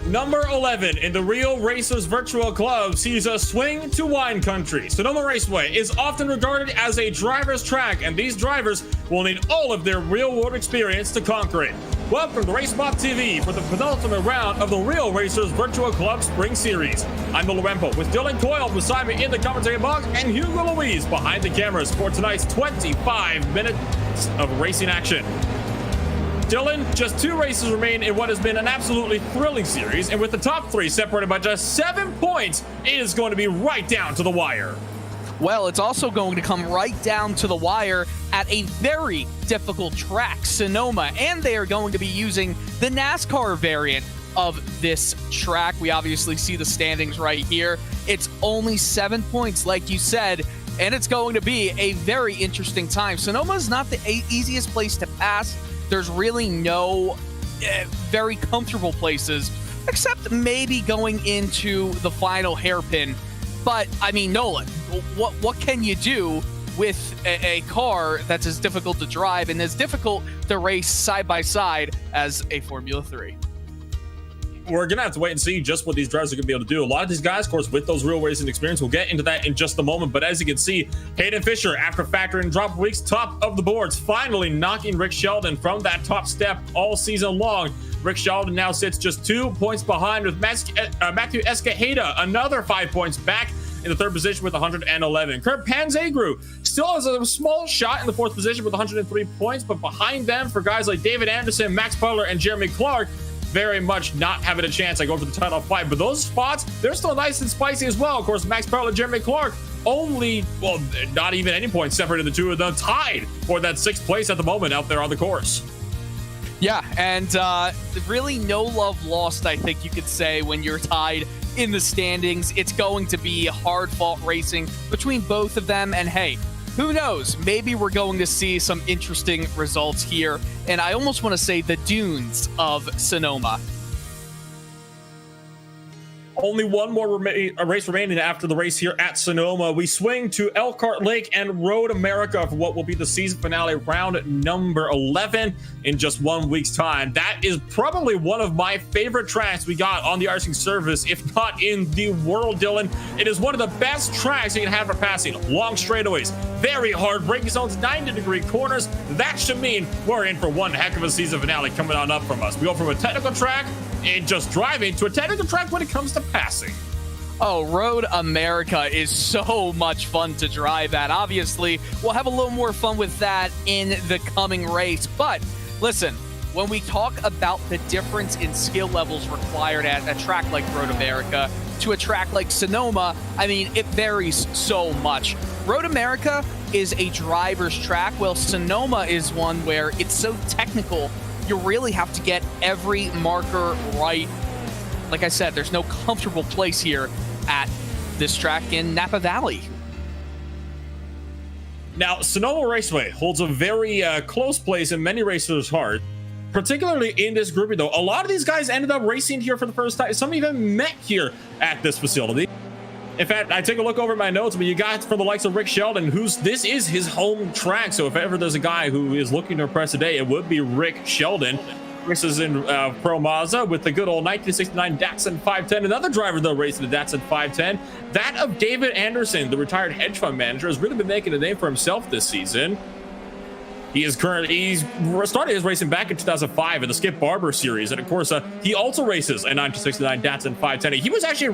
Number 11 in the Real Racers Virtual Club sees us swing to wine country. Sonoma Raceway is often regarded as a driver's track, and these drivers will need all of their real-world experience to conquer it. Welcome to RaceSpotTV for the penultimate round of the Real Racers Virtual Club Spring Series. I'm Bill Rempo with Dylan Coyle beside me in the commentary box and Hugo Louise behind the cameras for tonight's 25 minutes of racing action. Dylan, just 2 races remain in what has been an absolutely thrilling series, and with the top 3 separated by just 7 points, it is going to be right down to the wire. Well, it's also going to come right down to the wire at a very difficult track, Sonoma, and they are going to be using the NASCAR variant of this track. We obviously see the standings right here. It's only 7 points, like you said, and it's going to be a very interesting time. Sonoma is not the easiest place to pass. There's really no very comfortable places, except maybe going into the final hairpin. But, I mean, Nolan, what can you do with a car that's as difficult to drive and as difficult to race side by side as a Formula 3? We're going to have to wait and see just what these drivers are going to be able to do. A lot of these guys, of course, with those real racing experience, we'll get into that in just a moment. But as you can see, Hayden Fisher, after factoring drop weeks, top of the boards, finally knocking Rick Sheldon from that top step all season long. Rick Sheldon now sits just 2 points behind with Matthew Escajeda, another 5 points back in the 3rd position with 111. Kurt Panzagru still has a small shot in the 4th position with 103 points, but behind them for guys like David Anderson, Max Butler, and Jeremy Clark, very much not having a chance. I go for the title fight, but those spots, they're still nice and spicy as well. Of course, Max Butler and Jeremy Clark only, well, not even any points separated the two of them, tied for that 6th place at the moment out there on the course. Yeah, and really no love lost, I think you could say, when you're tied in the standings. It's going to be hard-fought racing between both of them, and hey, who knows? Maybe we're going to see some interesting results here, and I almost want to say the dunes of Sonoma. Only one more race remaining after the race here at Sonoma. We swing to Elkhart Lake and Road America for what will be the season finale, round number 11 in just 1 week's time. That is probably one of my favorite tracks we got on the iRacing service, if not in the world, Dylan. It is one of the best tracks you can have for passing. Long straightaways, very hard braking zones, 90-degree corners. That should mean we're in for one heck of a season finale coming on up from us. We go from a technical track and just driving to a technical track when it comes to passing. Oh, Road America is so much fun to drive at. Obviously, we'll have a little more fun with that in the coming race. But listen, when we talk about the difference in skill levels required at a track like Road America to a track like Sonoma, I mean, it varies so much. Road America is a driver's track, while Sonoma is one where it's so technical, you really have to get every marker right. Like I said, there's no comfortable place here at this track in Napa Valley. Now, Sonoma Raceway holds a very close place in many racers' heart, particularly in this grouping, though. A lot of these guys ended up racing here for the first time. Some even met here at this facility. In fact, I take a look over at my notes, but you got from the likes of Rick Sheldon, this is his home track. So if ever there's a guy who is looking to impress today, it would be Rick Sheldon. This is in Pro Mazda with the good old 1969 Datsun 510. Another driver, though, racing the Datsun 510. That of David Anderson, the retired hedge fund manager, has really been making a name for himself this season. He's started his racing back in 2005 in the Skip Barber series, and of course he also races a 1969 Datsun 510. He was actually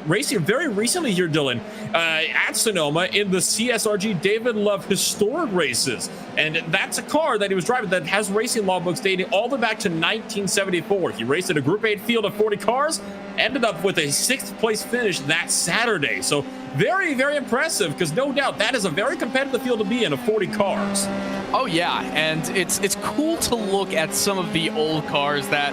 racing very recently here, Dylan, at Sonoma in the CSRG David Love Historic Races, and that's a car that he was driving that has racing logbooks dating all the way back to 1974. He raced in a Group 8 field of 40 cars, ended up with a 6th place finish that Saturday. So very, very impressive, because no doubt that is a very competitive field to be in, of 40 cars. Oh yeah, and it's cool to look at some of the old cars that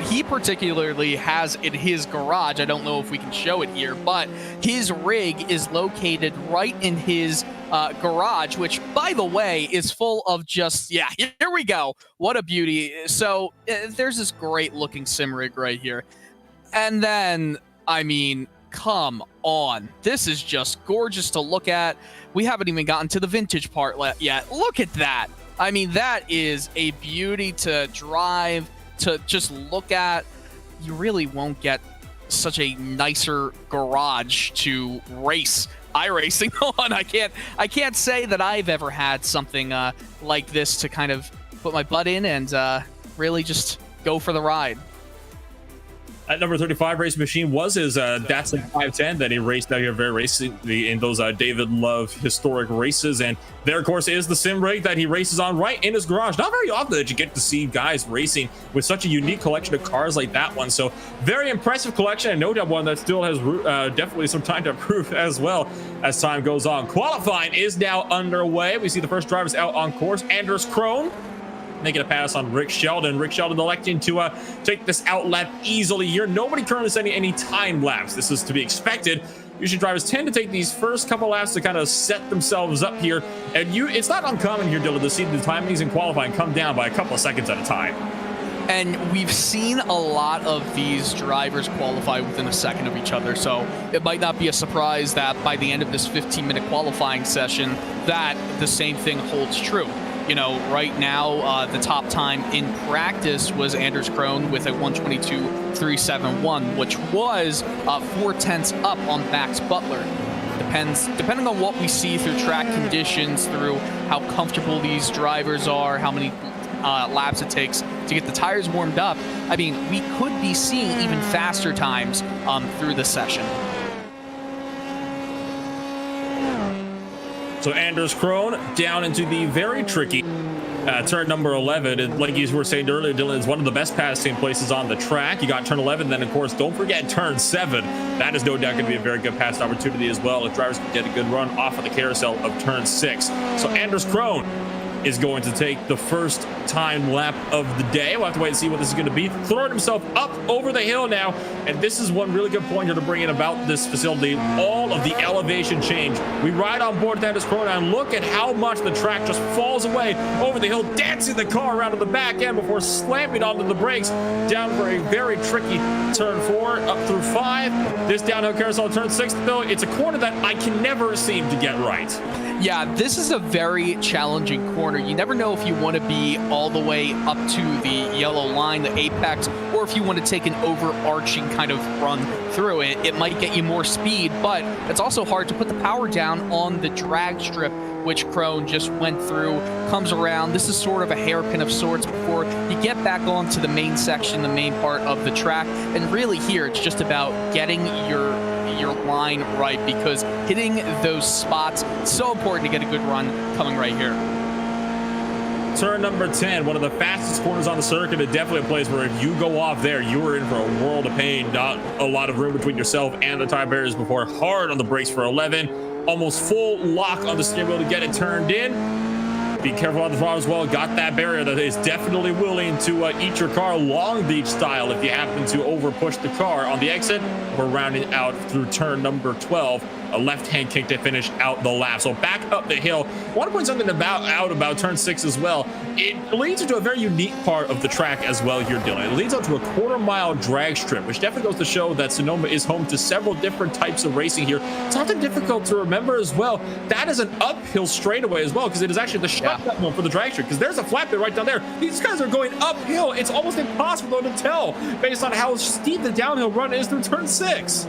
he particularly has in his garage. I don't know if we can show it here, but his rig is located right in his garage, which, by the way, is full of just, yeah, here we go. What a beauty. So there's this great looking sim rig right here. And then, I mean, come on. This is just gorgeous to look at. We haven't even gotten to the vintage part yet. Look at that. I mean, that is a beauty to drive, to just look at. you really won't get such a nicer garage to race iRacing on. I can't say that I've ever had something like this to kind of put my butt in and really just go for the ride. At number 35, Race Machine was his Datsun 510 that he raced out here very recently in those David Love historic races. And there, of course, is the sim rig that he races on right in his garage. Not very often that you get to see guys racing with such a unique collection of cars like that one. So very impressive collection, and no doubt one that still has definitely some time to improve as well as time goes on. Qualifying is now underway. We see the first drivers out on course. Anders Krohn making a pass on Rick Sheldon. Rick Sheldon electing to take this out lap easily here. Nobody currently setting any time lapse. This is to be expected. Usually drivers tend to take these first couple laps to kind of set themselves up here. And it's not uncommon here, Dylan, to see the timings in qualifying come down by a couple of seconds at a time. And we've seen a lot of these drivers qualify within a second of each other, so it might not be a surprise that by the end of this 15-minute qualifying session that the same thing holds true. You know, right now, the top time in practice was Anders Krohn with a 1:22.371, which was 4/10 up on Max Butler. Depending on what we see through track conditions, through how comfortable these drivers are, how many laps it takes to get the tires warmed up. I mean, we could be seeing even faster times through the session. So Anders Krohn down into the very tricky turn number 11. And like you were saying earlier, Dylan, is one of the best passing places on the track. You got turn 11, then of course, don't forget turn 7. That is no doubt going to be a very good pass opportunity as well if drivers can get a good run off of the carousel of turn 6. So Anders Krohn is going to take the first time lap of the day. We'll have to wait and see what this is going to be. Throwing himself up over the hill now. And this is one really good point here to bring in about this facility. All of the elevation change. We ride on board that is Corona and look at how much the track just falls away over the hill, dancing the car around to the back end before slamming onto the brakes down for a very tricky turn 4 up through 5. This downhill carousel turn 6, though, it's a corner that I can never seem to get right. Yeah, this is a very challenging corner. You never know if you want to be all the way up to the yellow line, the apex, or if you want to take an overarching kind of run through it. It might get you more speed, but it's also hard to put the power down on the drag strip, which Krohn just went through, comes around. This is sort of a hairpin of sorts before you get back onto the main section, the main part of the track. And really here, it's just about getting your line right, because hitting those spots, it's so important to get a good run coming right here. Turn number 10, one of the fastest corners on the circuit, and definitely a place where if you go off there, you are in for a world of pain. Not a lot of room between yourself and the tire barriers before. Hard on the brakes for 11. Almost full lock on the steering wheel to get it turned in. Be careful on the throttle as well. Got that barrier that is definitely willing to eat your car Long Beach style if you happen to over push the car. On the exit, we're rounding out through turn number 12. A left-hand kick to finish out the lap. So back up the hill. I want to point something about turn 6 as well. It leads into a very unique part of the track as well here, Dylan. It leads onto a quarter-mile drag strip, which definitely goes to show that Sonoma is home to several different types of racing here. It's often difficult to remember as well. That is an uphill straightaway as well, because it is actually the shortcut one for the drag strip, because there's a flat bit right down there. These guys are going uphill. It's almost impossible to tell based on how steep the downhill run is through turn 6.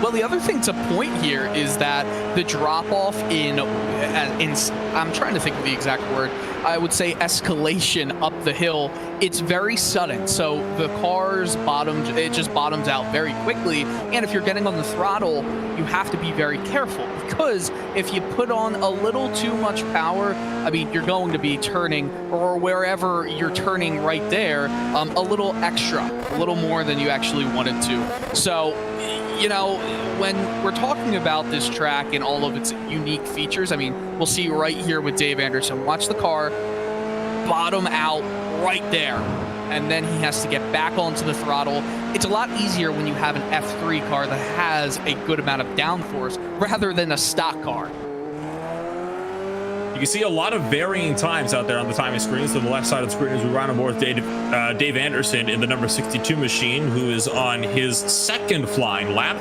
Well, the other thing to point here is that the drop-off in I'm trying to think of the exact word, I would say escalation up the hill, it's very sudden. So the car's it just bottoms out very quickly. And if you're getting on the throttle, you have to be very careful, because if you put on a little too much power, I mean, you're going to be turning, or wherever you're turning right there, a little extra, a little more than you actually wanted to. So, you know, when we're talking about this track and all of its unique features, I mean, we'll see right here with Dave Anderson. Watch the car bottom out right there, and then he has to get back onto the throttle. It's a lot easier when you have an F3 car that has a good amount of downforce rather than a stock car. You can see a lot of varying times out there on the timing screens. To the left side of the screen as we run on board Dave Anderson in the number 62 machine, who is on his second flying lap.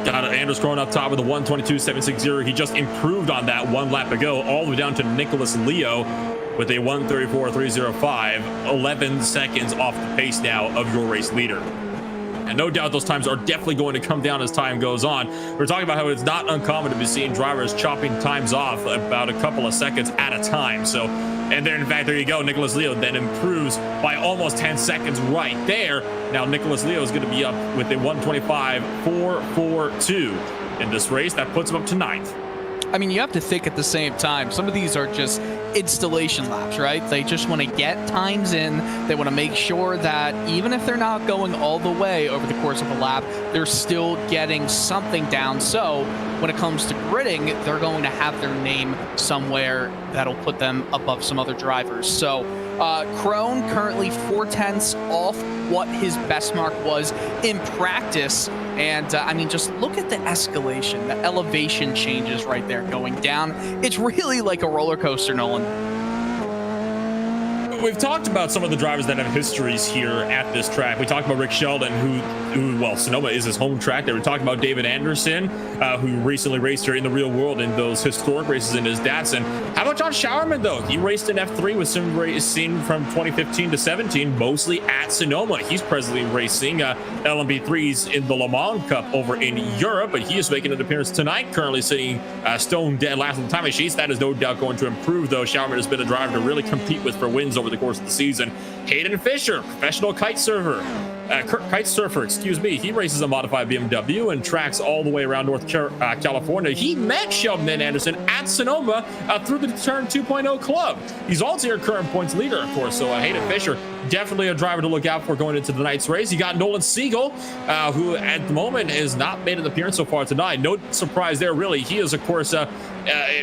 Got Anders Krohn up top with a 1:22.760. He just improved on that one lap ago, all the way down to Nicholas Leo with a 1:34.305, 11 seconds off the pace now of your race leader. And no doubt those times are definitely going to come down as time goes on. We're talking about how it's not uncommon to be seeing drivers chopping times off about a couple of seconds at a time. So, and then in fact, there you go. Nicholas Leo then improves by almost 10 seconds right there. Now Nicholas Leo is going to be up with a 1:25.442 in this race. That puts him up to 9th. I mean, you have to think at the same time, some of these are just installation laps, right? They just want to get times in. They want to make sure that even if they're not going all the way over the course of a lap, they're still getting something down. So when it comes to gridding, they're going to have their name somewhere that'll put them above some other drivers. So Crone currently 4/10 off what his best mark was in practice. And I mean, just look at the escalation, the elevation changes right there going down. It's really like a roller coaster, Nolan. We've talked about some of the drivers that have histories here at this track. We talked about Rick Sheldon, who well, Sonoma is his home track there. We talked about David Anderson, who recently raced here in the real world in those historic races in his Datsun. How about John Showerman, though? He raced in F3 with some racing from 2015 to 17, mostly at Sonoma. He's presently racing LMP3s in the Le Mans Cup over in Europe, but he is making an appearance tonight, currently sitting stone dead last on the timing sheets. That is no doubt going to improve, though. Showerman has been a driver to really compete with for wins over the course of the season. Hayden Fisher, professional kite surfer, excuse me. He races a modified BMW and tracks all the way around North California. He met Sheldon and Anderson at Sonoma through the Turn 2.0 club. He's also your current points leader, of course. So Hayden Fisher, definitely a driver to look out for going into tonight's race. You got Nolan Siegel, who at the moment has not made an appearance so far tonight. No surprise there, really. He is, of course,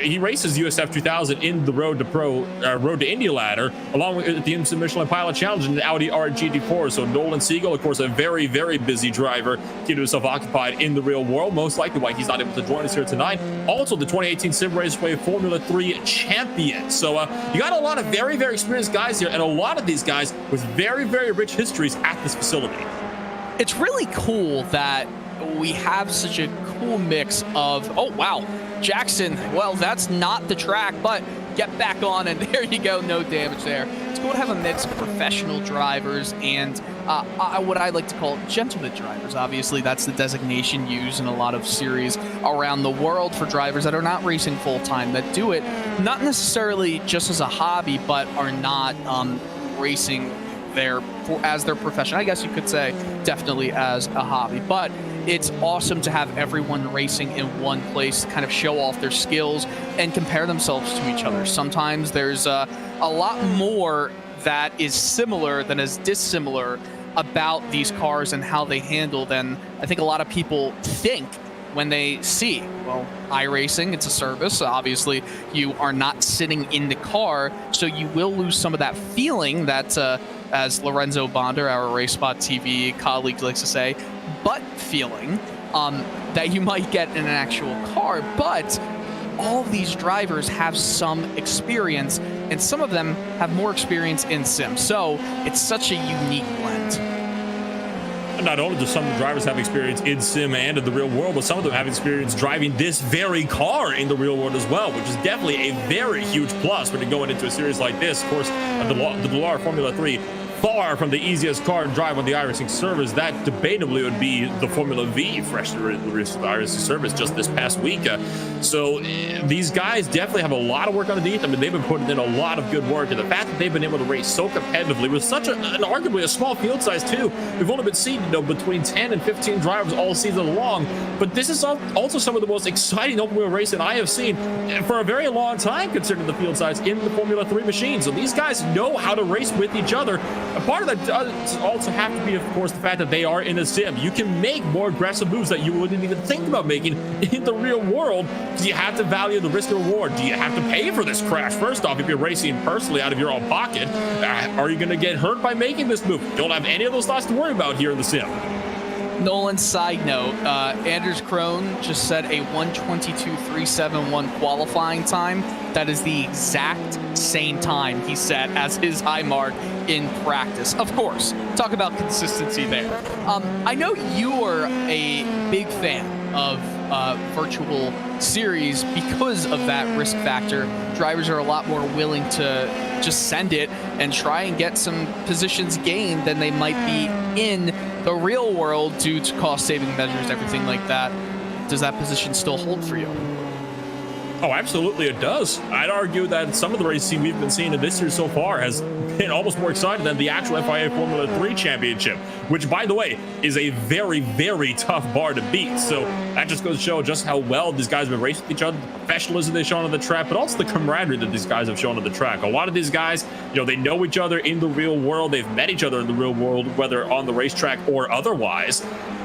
he races USF 2000 in the Road to Indy ladder, along with the Instant Michelin Pilot Challenge in the Audi RGT4. So Nolan Siegel, of course, a very, very busy driver, keeping himself occupied in the real world. Most likely why he's not able to join us here tonight. Also, the 2018 Sim Raceway Formula 3 champion. So you got a lot of very, very experienced guys here, and a lot of these guys with very, very rich histories at this facility. It's really cool that we have such a cool mix of, oh, wow, Jackson, well, that's not the track, but get back on, and there you go, no damage there. It's cool to have a mix of professional drivers and what I like to call gentleman drivers. Obviously, that's the designation used in a lot of series around the world for drivers that are not racing full-time, that do it not necessarily just as a hobby, but are not racing as their profession. I guess you could say definitely as a hobby, but it's awesome to have everyone racing in one place to kind of show off their skills and compare themselves to each other. Sometimes there's a lot more that is similar than is dissimilar about these cars and how they handle than I think a lot of people think when they see. Well, iRacing, it's a service. Obviously, you are not sitting in the car, so you will lose some of that feeling that, as Lorenzo Bonder, our RaceSpotTV colleague, likes to say, butt feeling that you might get in an actual car. But all these drivers have some experience, and some of them have more experience in sim. So it's such a unique blend. Not only do some drivers have experience in sim and in the real world, but some of them have experience driving this very car in the real world as well, which is definitely a very huge plus when you're going into a series like this. Of course, the Dallara Formula 3, far from the easiest car to drive on the iRacing service. That debatably would be the Formula V fresh to the iRacing service just this past week. So these guys definitely have a lot of work underneath them, and they've been putting in a lot of good work. And the fact that they've been able to race so competitively with such an arguably a small field size too. We've only been seeing between 10 and 15 drivers all season long, but this is also some of the most exciting open wheel racing I have seen for a very long time, considering the field size in the Formula 3 machine. So these guys know how to race with each other. A part of that does also have to be, of course, the fact that they are in a sim. You can make more aggressive moves that you wouldn't even think about making in the real world. Do you have to value the risk and reward? Do you have to pay for this crash? First off, if you're racing personally out of your own pocket, are you going to get hurt by making this move? You don't have any of those thoughts to worry about here in the sim. Nolan, side note, Anders Krone just set a 1:22.371 qualifying time. That is the exact same time he set as his high mark in practice. Of course, talk about consistency there. I know you are a big fan of virtual series, because of that risk factor, drivers are a lot more willing to just send it and try and get some positions gained than they might be in the real world due to cost-saving measures, everything like that. Does that position still hold for you? Oh, absolutely it does. I'd argue that some of the racing we've been seeing in this year so far has been almost more exciting than the actual FIA Formula 3 championship, which, by the way, is a very, very tough bar to beat. So that just goes to show just how well these guys have been racing with each other, the professionalism they've shown on the track, but also the camaraderie that these guys have shown on the track. A lot of these guys, you know, they know each other in the real world. They've met each other in the real world, whether on the racetrack or otherwise.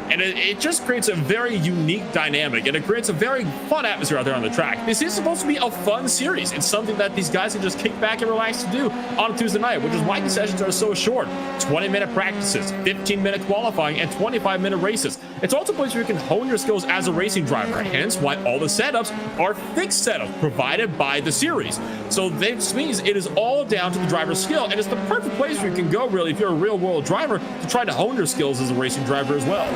And it just creates a very unique dynamic, and it creates a very fun atmosphere out there on the track. This is supposed to be a fun series. It's something that these guys can just kick back and relax to do on a Tuesday night, which is why these sessions are so short. 20-minute practices, 15-minute qualifying, and 25-minute races. It's also a place where you can hone your skills as a racing driver, hence why all the setups are fixed setups provided by the series. So this means it is all down to the driver's skill, and it's the perfect place where you can go, really, if you're a real-world driver, to try to hone your skills as a racing driver as well.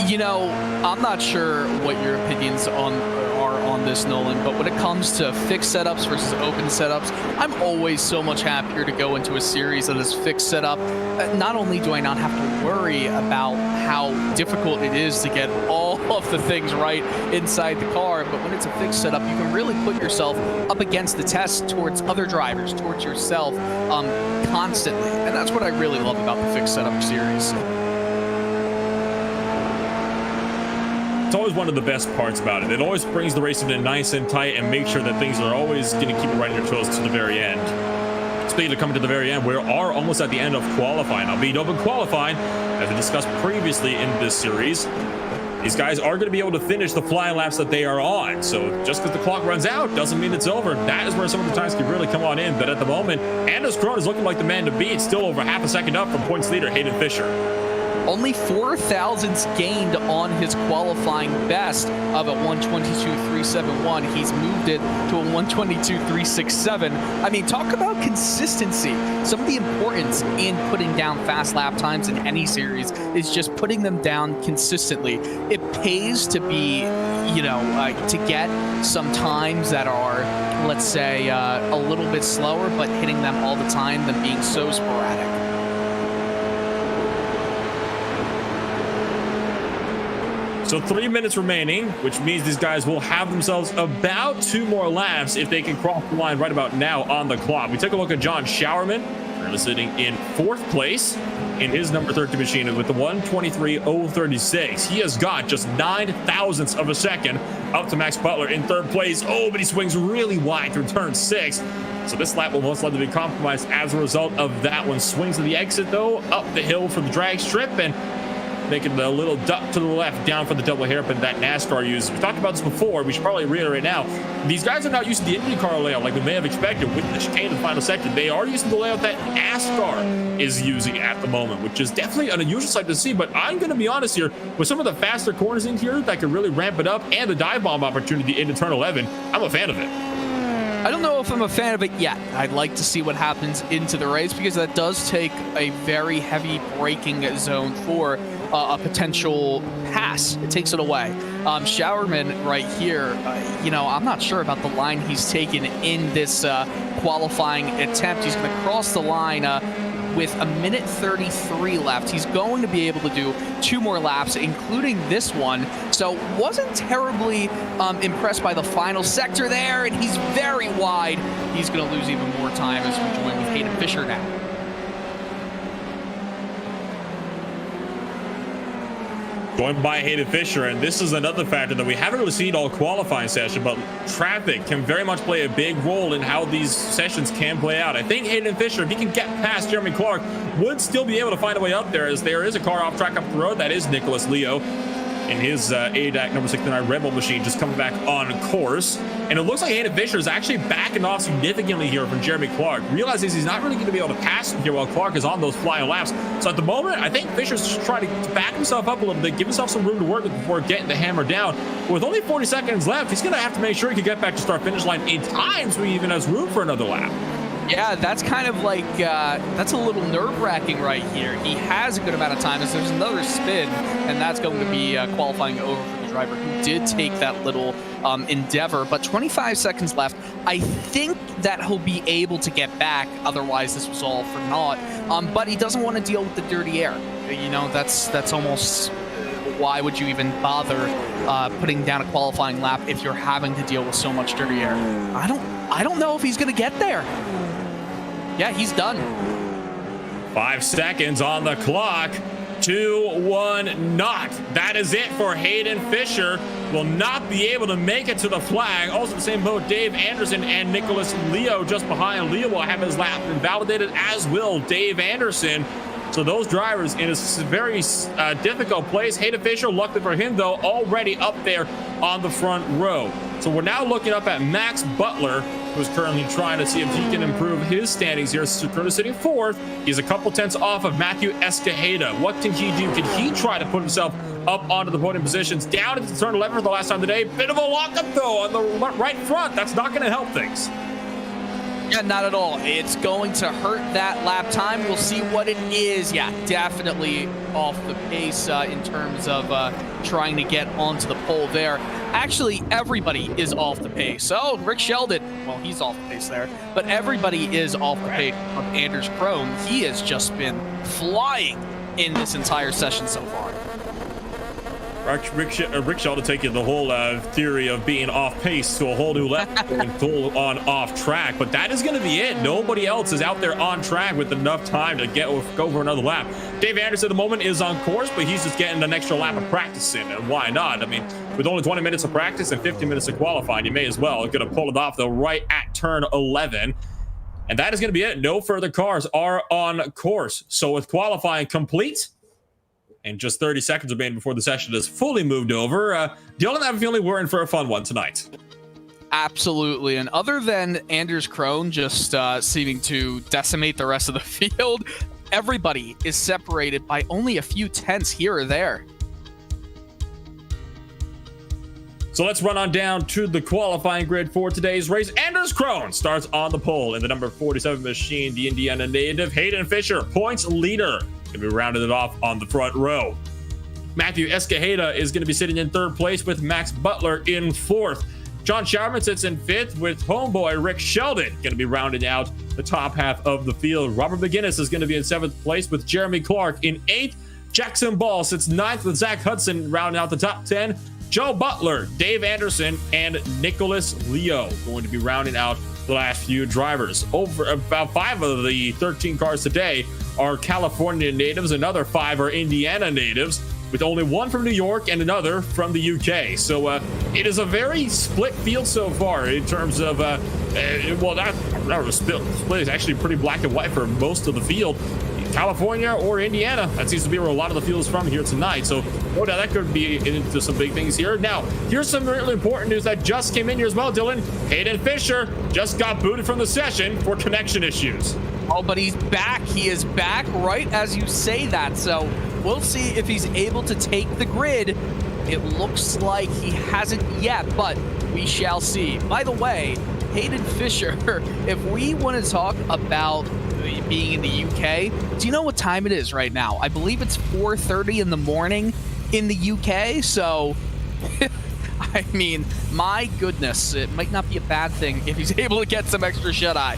You know, I'm not sure what your opinions are on this, Nolan, but when it comes to fixed setups versus open setups, I'm always so much happier to go into a series that is fixed setup. Not only do I not have to worry about how difficult it is to get all of the things right inside the car, but when it's a fixed setup, you can really put yourself up against the test towards other drivers, towards yourself, constantly. And that's what I really love about the fixed setup series. It's always one of the best parts about it. It always brings the racing in nice and tight and makes sure that things are always going to keep it right in your toes to the very end. Speaking of coming to the very end, we are almost at the end of qualifying. Now, being open qualifying, as we discussed previously in this series, these guys are going to be able to finish the flying laps that they are on. So just because the clock runs out doesn't mean it's over. That is where some of the times can really come on in. But at the moment, Anders Krohn is looking like the man to beat, still over half a second up from points leader Hayden Fisher. Only 4 thousandths gained on his qualifying best of a 122.371. He's moved it to a 122.367. I mean, talk about consistency. Some of the importance in putting down fast lap times in any series is just putting them down consistently. It pays to be, you know, to get some times that are, let's say, a little bit slower, but hitting them all the time than being so sporadic. So 3 minutes remaining, which means these guys will have themselves about 2 more laps if they can cross the line right about now on the clock. We take a look at John Showerman, currently sitting in 4th place in his number 13 machine with the 123.036. He has got just 9 thousandths of a second up to Max Butler in 3rd place. Oh, but he swings really wide through turn 6. So this lap will most likely be compromised as a result of that one. Swings to the exit, though, up the hill for the drag strip, and making a little duck to the left down for the double hairpin that NASCAR uses. We talked about this before. We should probably reiterate now. These guys are not used to the IndyCar layout like we may have expected with the chicane in the final section. They are using the layout that NASCAR is using at the moment, which is definitely an unusual sight to see. But I'm going to be honest here, with some of the faster corners in here that could really ramp it up and the dive bomb opportunity into turn 11, I'm a fan of it. I don't know if I'm a fan of it yet. I'd like to see what happens into the race, because that does take a very heavy braking zone for a potential pass. It takes it away. Showerman right here, you know, I'm not sure about the line he's taken in this qualifying attempt. He's going to cross the line with a minute 33 left. He's going to be able to do 2 more laps, including this one. So wasn't terribly impressed by the final sector there, and he's very wide. He's going to lose even more time as we join with Hayden Fisher now. Going by Hayden Fisher, and this is another factor that we haven't really seen all qualifying session, but traffic can very much play a big role in how these sessions can play out. I think Hayden Fisher, if he can get past Jeremy Clark, would still be able to find a way up there, as there is a car off track up the road. That is Nicholas Leo in his ADAC number 69 Rebel machine, just coming back on course. And it looks like Hayden Fisher is actually backing off significantly here from Jeremy Clark. Realizes he's not really going to be able to pass him here while Clark is on those flying laps. So at the moment, I think Fisher's just trying to back himself up a little bit, give himself some room to work with before getting the hammer down. But with only 40 seconds left, he's going to have to make sure he can get back to start-finish line in time so he even has room for another lap. Yeah, that's kind of like, that's a little nerve-wracking right here. He has a good amount of time, as there's another spin, and that's going to be qualifying over for driver who did take that little endeavor, but 25 seconds left. I think that he'll be able to get back, otherwise this was all for naught. But he doesn't want to deal with the dirty air. You know, that's almost why would you even bother putting down a qualifying lap if you're having to deal with so much dirty air? I don't know if he's gonna get there. Yeah, he's done. 5 seconds on the clock. 2-1 not. That is it for Hayden Fisher. Will not be able to make it to the flag. Also the same boat, Dave Anderson and Nicholas Leo just behind. Leo will have his lap invalidated, as will Dave Anderson. So those drivers in a very difficult place. Hayden Fisher, luckily for him though, already up there on the front row. So we're now looking up at Max Butler, who's currently trying to see if he can improve his standings here. Currently sitting fourth. He's a couple tenths off of Matthew Escajeda. What can he do? Can he try to put himself up onto the podium positions? Down into turn 11 for the last time today. Bit of a lockup though on the right front. That's not going to help things. Yeah, not at all. It's going to hurt that lap time. We'll see what it is. Yeah, definitely off the pace in terms of trying to get onto the pole there. Actually, everybody is off the pace. Oh, Rick Sheldon, well, he's off the pace there. But everybody is off the pace of Anders Krone. He has just been flying in this entire session so far. Rick Sheldon taking the whole theory of being off pace to a whole new level and full on off track, but that is going to be it. Nobody else is out there on track with enough time to go for another lap. Dave Anderson at the moment is on course, but he's just getting an extra lap of practice in, and why not? I mean, with only 20 minutes of practice and 15 minutes of qualifying, you may as well. Going to pull it off though right at turn 11. And that is going to be it. No further cars are on course. So with qualifying complete, and just 30 seconds remain before the session is fully moved over, Dylan, I have a feeling we're in for a fun one tonight. Absolutely. And other than Anders Krone just seeming to decimate the rest of the field, everybody is separated by only a few tenths here or there. So let's run on down to the qualifying grid for today's race. Anders Krone starts on the pole in the number 47 machine, the Indiana native. Hayden Fisher, points leader, going to be rounded it off on the front row. Matthew Escajeda is going to be sitting in third place with Max Butler in fourth. John Showerman sits in fifth with homeboy Rick Sheldon, going to be rounding out the top half of the field. Robert McGinnis is going to be in seventh place with Jeremy Clark in eighth. Jackson Ball sits ninth with Zach Hudson rounding out the top 10. Joe Butler, Dave Anderson, and Nicholas Leo going to be rounding out the last few drivers. Over about 5 of the 13 cars today are California natives. Another 5 are Indiana natives, with only 1 from New York and another from the UK. So it is a very split field so far in terms of, well, not a split. It's actually pretty black and white for most of the field. California or Indiana, that seems to be where a lot of the field is from here tonight. So no doubt that could be into some big things here. Now, here's some really important news that just came in here as well, Dylan. Hayden Fisher just got booted from the session for connection issues. Oh, but he's back. He is back right as you say that. So we'll see if he's able to take the grid. It looks like he hasn't yet, but we shall see. By the way, Hayden Fisher, if we want to talk about being in the UK, do you know what time it is right now? I believe it's 4:30 in the morning in the UK. So, I mean, my goodness, it might not be a bad thing if he's able to get some extra shut-eye.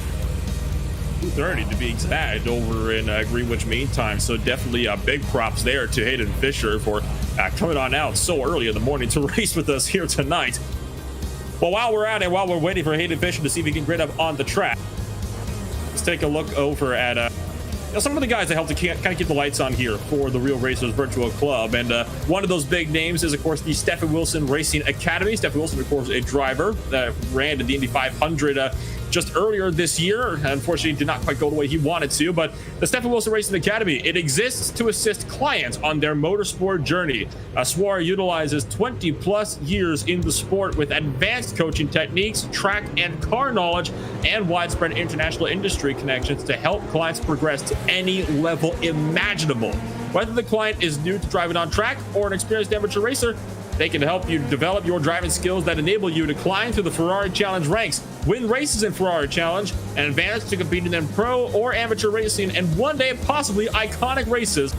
2:30 to be exact over in Greenwich Mean Time. So definitely big props there to Hayden Fisher for coming on out so early in the morning to race with us here tonight. Well, while we're at it, while we're waiting for Hayden Fisher to see if he can grid up on the track, let's take a look over at some of the guys that helped to kind of keep the lights on here for the Real Racers Virtual Club. And one of those big names is, of course, the Stephen Wilson Racing Academy. Stephen Wilson, of course, a driver that ran in the Indy 500 just earlier this year. Unfortunately, did not quite go the way he wanted to, but the Stephen Wilson Racing Academy, it exists to assist clients on their motorsport journey. Swara utilizes 20 plus years in the sport with advanced coaching techniques, track and car knowledge, and widespread international industry connections to help clients progress to any level imaginable. Whether the client is new to driving on track or an experienced amateur racer, they can help you develop your driving skills that enable you to climb through the Ferrari Challenge ranks, win races in Ferrari Challenge, and advance to competing in pro or amateur racing, and one day possibly iconic races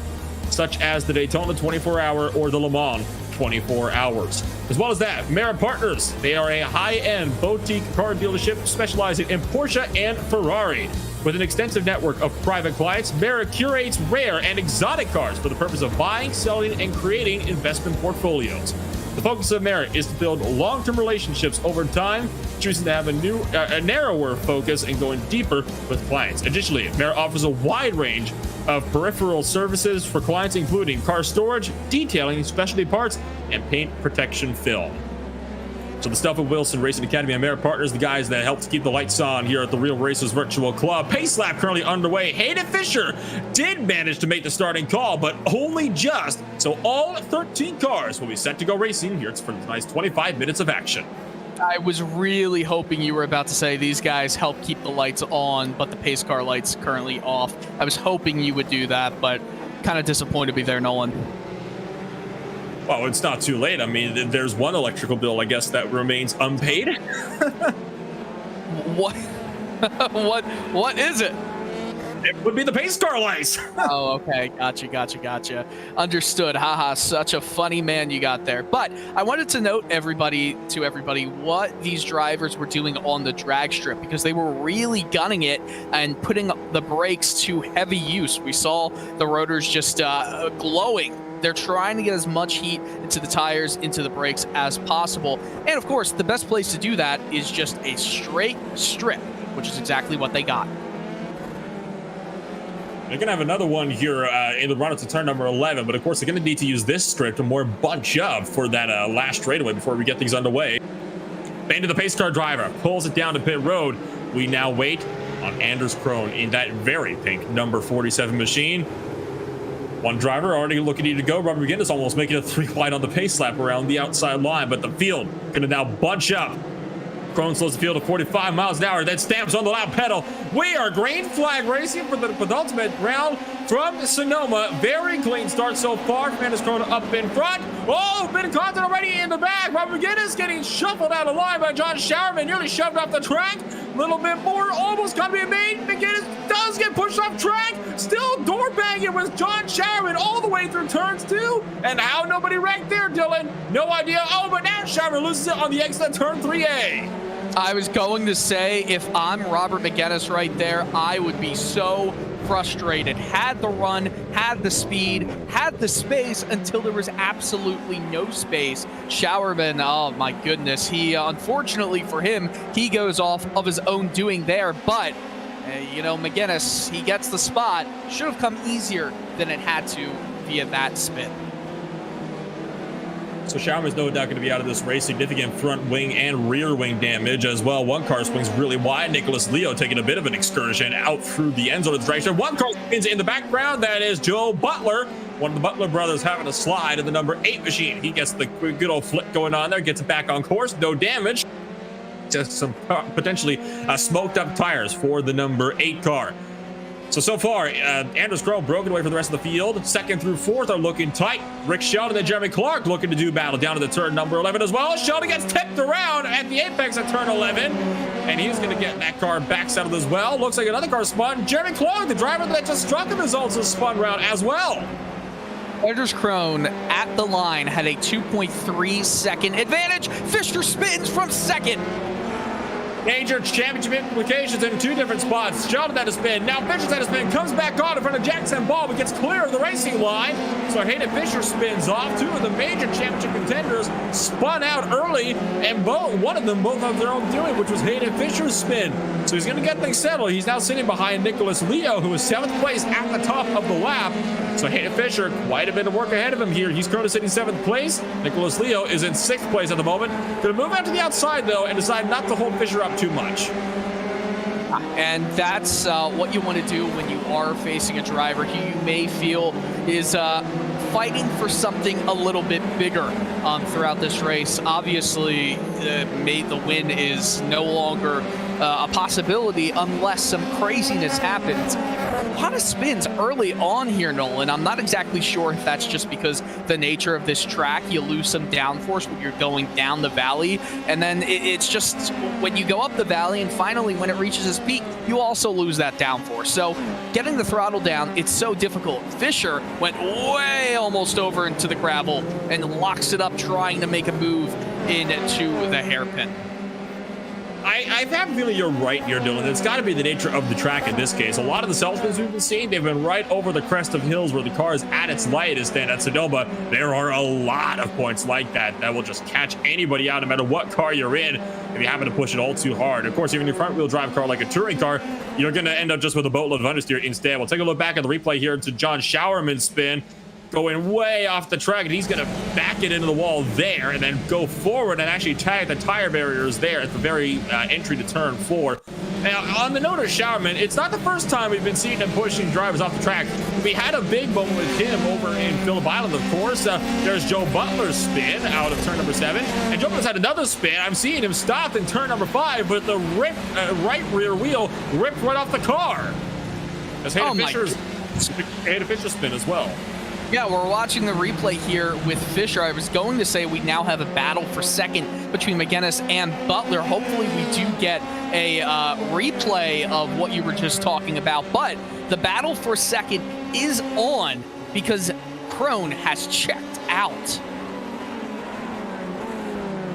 such as the Daytona 24-hour or the Le Mans 24 hours. As well as that, Merit Partners. They are a high-end boutique car dealership specializing in Porsche and Ferrari. With an extensive network of private clients, Merit curates rare and exotic cars for the purpose of buying, selling, and creating investment portfolios. The focus of Merit is to build long-term relationships over time, choosing to have a narrower focus and going deeper with clients. Additionally, Merit offers a wide range of peripheral services for clients, including car storage, detailing, specialty parts, and paint protection film. So the stuff of Wilson Racing Academy and Merit Partners, the guys that helped keep the lights on here at the Real Racers Virtual Club. Pace lap currently underway. Hayden Fisher did manage to make the starting call, but only just. So all 13 cars will be set to go racing here for tonight's 25 minutes of action. I was really hoping you were about to say these guys help keep the lights on, but the pace car lights currently off. I was hoping you would do that, but kind of disappointed me there, Nolan. Well, it's not too late. I mean, there's one electrical bill, I guess, that remains unpaid. What? What is it? It would be the pace car lights. Oh, okay. Gotcha. Understood. Haha, such a funny man you got there. But I wanted to note everybody what these drivers were doing on the drag strip, because they were really gunning it and putting the brakes to heavy use. We saw the rotors just glowing. They're trying to get as much heat into the tires, into the brakes as possible. And of course, the best place to do that is just a straight strip, which is exactly what they got. They're going to have another one here in the run up to turn number 11, but of course they're going to need to use this strip to more bunch up for that last straightaway before we get things underway. Into the pace car driver, pulls it down to pit road. We now wait on Anders Krone in that very pink number 47 machine. One driver already looking to go. Robert McGinnis almost making a 3 wide on the pace lap around the outside line, but the field going to now bunch up. Krone slows the field to 45 miles an hour, then stamps on the lap pedal. We are green flag racing for the penultimate round from Sonoma. Very clean start so far. Anders Krone up in front. Oh, bit of content already in the back. Robert McGinnis getting shuffled out of line by John Showerman, nearly shoved off the track. A little bit more, almost got to be made. McGinnis does get pushed off track. Still door banging with John Showerman all the way through turns 2. And how nobody wrecked there, Dylan? No idea. Oh, but now Showerman loses it on the exit of turn 3A. I was going to say, if I'm Robert McGinnis right there, I would be so frustrated. Had the run, had the speed, had the space until there was absolutely no space. Showerman, oh my goodness, he unfortunately for him, he goes off of his own doing there, but you know, McGinnis, he gets the spot. Should have come easier than it had to via that spin. So Showerman's no doubt going to be out of this race. Significant front wing and rear wing damage as well. One car swings really wide. Nicholas Leo taking a bit of an excursion out through the end zone of the direction. One car spins in the background. That is Joe Butler. One of the Butler brothers having a slide in the number 8 machine. He gets the good old flip going on there. Gets it back on course. No damage. Just some potentially smoked up tires for the number 8 car. So far, Anders Krone broken away for the rest of the field. 2nd through 4th are looking tight. Rick Sheldon and Jeremy Clark looking to do battle down to the turn number 11 as well. Sheldon gets tipped around at the apex at turn 11. And he's going to get that car back settled as well. Looks like another car spun. Jeremy Clark, the driver that just struck him, is also spun round as well. Anders Krone at the line had a 2.3 second advantage. Fisher spins from 2nd. Major championship implications in 2 different spots. Sheldon had a spin. Now Fisher's had a spin. Comes back on in front of Jackson Ball, but gets clear of the racing line. So Hayden Fisher spins off. 2 of the major championship contenders spun out early, and one of them both of their own doing, which was Hayden Fisher's spin. So he's going to get things settled. He's now sitting behind Nicholas Leo, who is 7th place at the top of the lap. So Hayden Fisher, quite a bit of work ahead of him here. He's currently sitting 7th place. Nicholas Leo is in 6th place at the moment. Going to move out to the outside, though, and decide not to hold Fisher up too much. And that's what you want to do when you are facing a driver who you may feel is fighting for something a little bit bigger throughout this race. Obviously, the win is no longer a possibility unless some craziness happens. lot of spins early on here, Nolan. I'm not exactly sure if that's just because the nature of this track, you lose some downforce when you're going down the valley, and then it's just when you go up the valley and finally when it reaches its peak, you also lose that downforce. So getting the throttle down, it's so difficult. Fisher went way almost over into the gravel and locks it up trying to make a move into the hairpin. I have a feeling you're right here, Dylan. It's got to be the nature of the track in this case. A lot of the self-spins we've been seeing, they've been right over the crest of hills where the car is at its lightest. And at Sonoma, there are a lot of points like that that will just catch anybody out no matter what car you're in if you happen to push it all too hard. Of course, even your front-wheel drive car like a touring car, you're going to end up just with a boatload of understeer instead. We'll take a look back at the replay here to John Showerman's spin. Going way off the track, and he's going to back it into the wall there and then go forward and actually tag the tire barriers there at the very entry to turn 4. Now, on the note of Showerman, it's not the first time we've been seeing him pushing drivers off the track. We had a big moment with him over in Phillip Island, of course. There's Joe Butler's spin out of turn number 7, and Joe Butler's had another spin. I'm seeing him stop in turn number 5, but the right rear wheel ripped right off the car. That's Hayden Fisher's spin as well. Yeah, we're watching the replay here with Fisher. I was going to say we now have a battle for second between McGinnis and Butler. Hopefully we do get a replay of what you were just talking about. But the battle for second is on because Krone has checked out.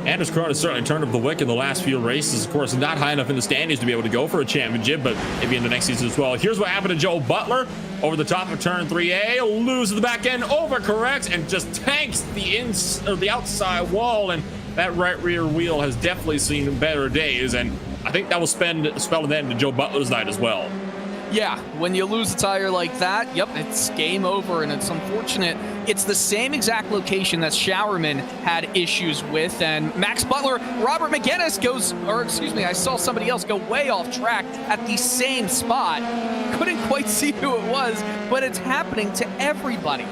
Anders Krone has certainly turned up the wick in the last few races. Of course, not high enough in the standings to be able to go for a championship, but maybe in the next season as well. Here's what happened to Joe Butler. Over the top of turn 3A, loses the back end, overcorrects, and just tanks the outside wall. And that right rear wheel has definitely seen better days. And I think that will spell an end to Joe Butler's night as well. Yeah, when you lose a tire like that, yep, it's game over, and it's unfortunate. It's the same exact location that Showerman had issues with, and Max Butler, Robert McGinnis I saw somebody else go way off track at the same spot. Couldn't quite see who it was, but it's happening to everybody.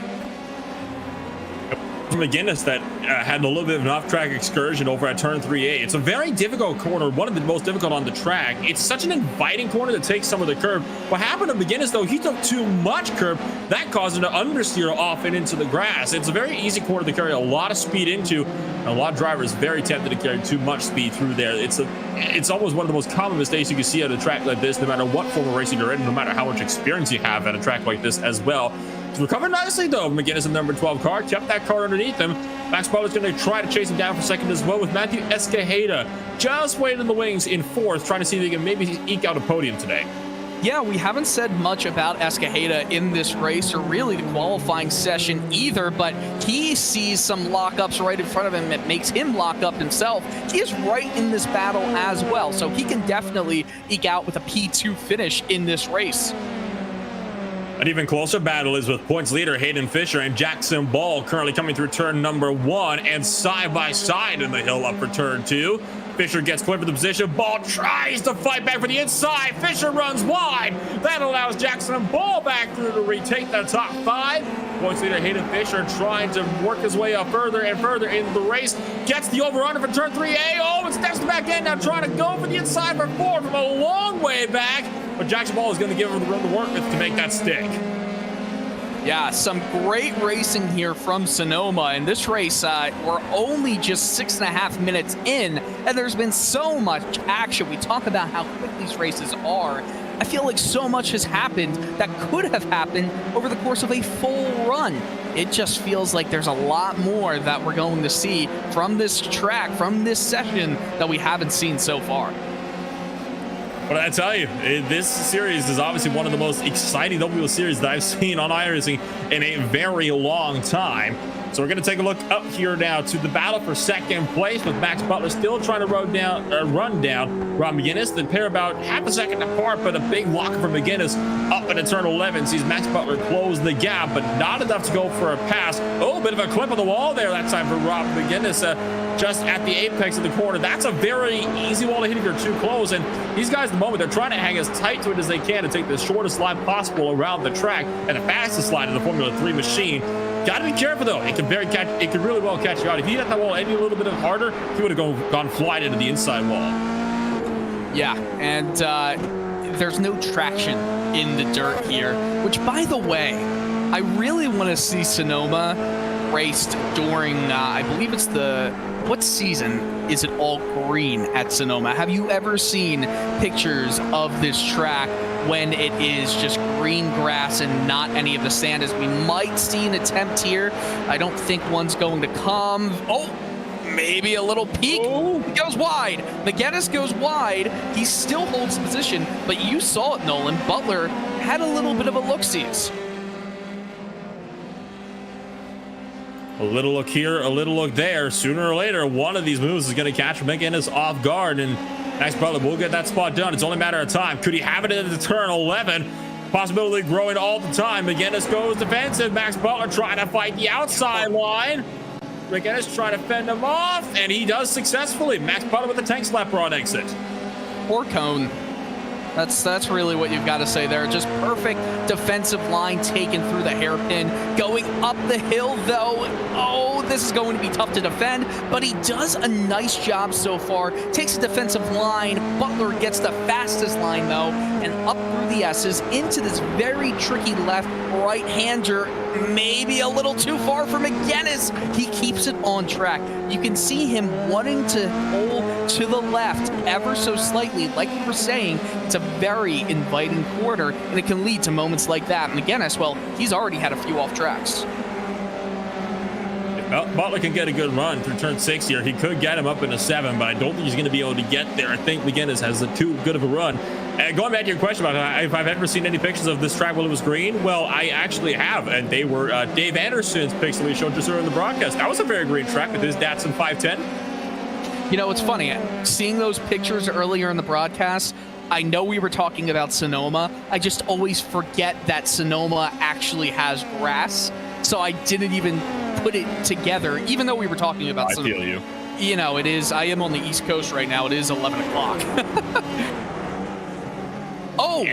McGinnis that had a little bit of an off-track excursion over at turn 3A. It's a very difficult corner, one of the most difficult on the track. It's such an inviting corner to take some of the curb. What happened to McGinnis, though, he took too much curb. That caused him to understeer off and into the grass. It's a very easy corner to carry a lot of speed into, and a lot of drivers very tempted to carry too much speed through there. It's almost one of the most common mistakes you can see at a track like this, no matter what form of racing you're in, no matter how much experience you have at a track like this as well. Recovered nicely, though. McGinnis in the number 12 car, kept that car underneath him. Max Butler's going to try to chase him down for second as well, with Matthew Escajeda just waiting in the wings in 4th, trying to see if he can maybe eke out a podium today. Yeah, we haven't said much about Escajeda in this race, or really the qualifying session either, but he sees some lockups right in front of him that makes him lock up himself. He is right in this battle as well, so he can definitely eke out with a P2 finish in this race. An even closer battle is with points leader Hayden Fisher and Jackson Ball currently coming through turn number 1 and side by side in the hill up for turn 2. Fisher gets clear for the position. Ball tries to fight back for the inside. Fisher runs wide. That allows Jackson and Ball back through to retake the top 5. Points leader Hayden Fisher trying to work his way up further and further in the race. Gets the over-under for turn 3A. Oh, and steps the back end now, trying to go for the inside for 4 from a long way back. But Jackson Ball is going to give him the room to work with to make that stick. Yeah, some great racing here from Sonoma. In this race, we're only just 6.5 minutes in, and there's been so much action. We talk about how quick these races are. I feel like so much has happened that could have happened over the course of a full run. It just feels like there's a lot more that we're going to see from this track, from this session, that we haven't seen so far. But I tell you, this series is obviously one of the most exciting open-wheel series that I've seen on iRacing in a very long time. So we're going to take a look up here now to the battle for second place, with Max Butler still trying to run down Rob McGinnis. The pair about half a second apart, but a big lock from McGinnis up into turn 11 sees Max Butler close the gap, but not enough to go for a pass. Oh, bit of a clip on the wall there that time for Rob McGinnis. Just at the apex of the corner. That's a very easy wall to hit if you're too close. And these guys at the moment, they're trying to hang as tight to it as they can to take the shortest slide possible around the track and the fastest slide in the Formula 3 machine. Got to be careful though. It could really well catch you out. If he hit that wall any little bit harder, he would have gone flying into the inside wall. Yeah, and there's no traction in the dirt here, which, by the way, I really want to see Sonoma raced during, I believe it's what season is it all green at Sonoma? Have you ever seen pictures of this track when it is just green grass and not any of the sand? As we might see an attempt here. I don't think one's going to come. Oh, maybe a little peek. Oh. He goes wide. McGinnis goes wide. He still holds position, but you saw it, Nolan. Butler had a little bit of a look-sees. A little look here, a little look there. Sooner or later, one of these moves is going to catch McGinnis off guard, and Max Butler will get that spot done. It's only a matter of time. Could he have it in the turn 11? Possibility growing all the time. McGinnis goes defensive. Max Butler trying to fight the outside line. McGinnis trying to fend him off, and he does successfully. Max Butler with the tank slapper on exit. Or cone. That's really what you've got to say there. Just perfect defensive line taken through the hairpin. Going up the hill, though. Oh, this is going to be tough to defend, but he does a nice job so far. Takes a defensive line. Butler gets the fastest line, though, and up through the S's into this very tricky left right-hander. Maybe a little too far for McGinnis. He keeps it on track. You can see him wanting to pull to the left ever so slightly. Like we were saying, it's a very inviting corner, and it can lead to moments like that. McGinnis, well, he's already had a few off tracks. Butler can get a good run through turn 6 here. He could get him up in a 7, but I don't think he's going to be able to get there. I think McGinnis has too good of a run. And going back to your question about if I've ever seen any pictures of this track while it was green, well, I actually have, and they were Dave Anderson's pics that we showed just earlier in the broadcast. That was a very green track with his Datsun 510. You know, it's funny, seeing those pictures earlier in the broadcast, I know we were talking about Sonoma. I just always forget that Sonoma actually has grass, so I didn't even put it together, even though we were talking about Sonoma. I feel you. You know, it is, I am on the East Coast right now. It is 11 o'clock. Oh,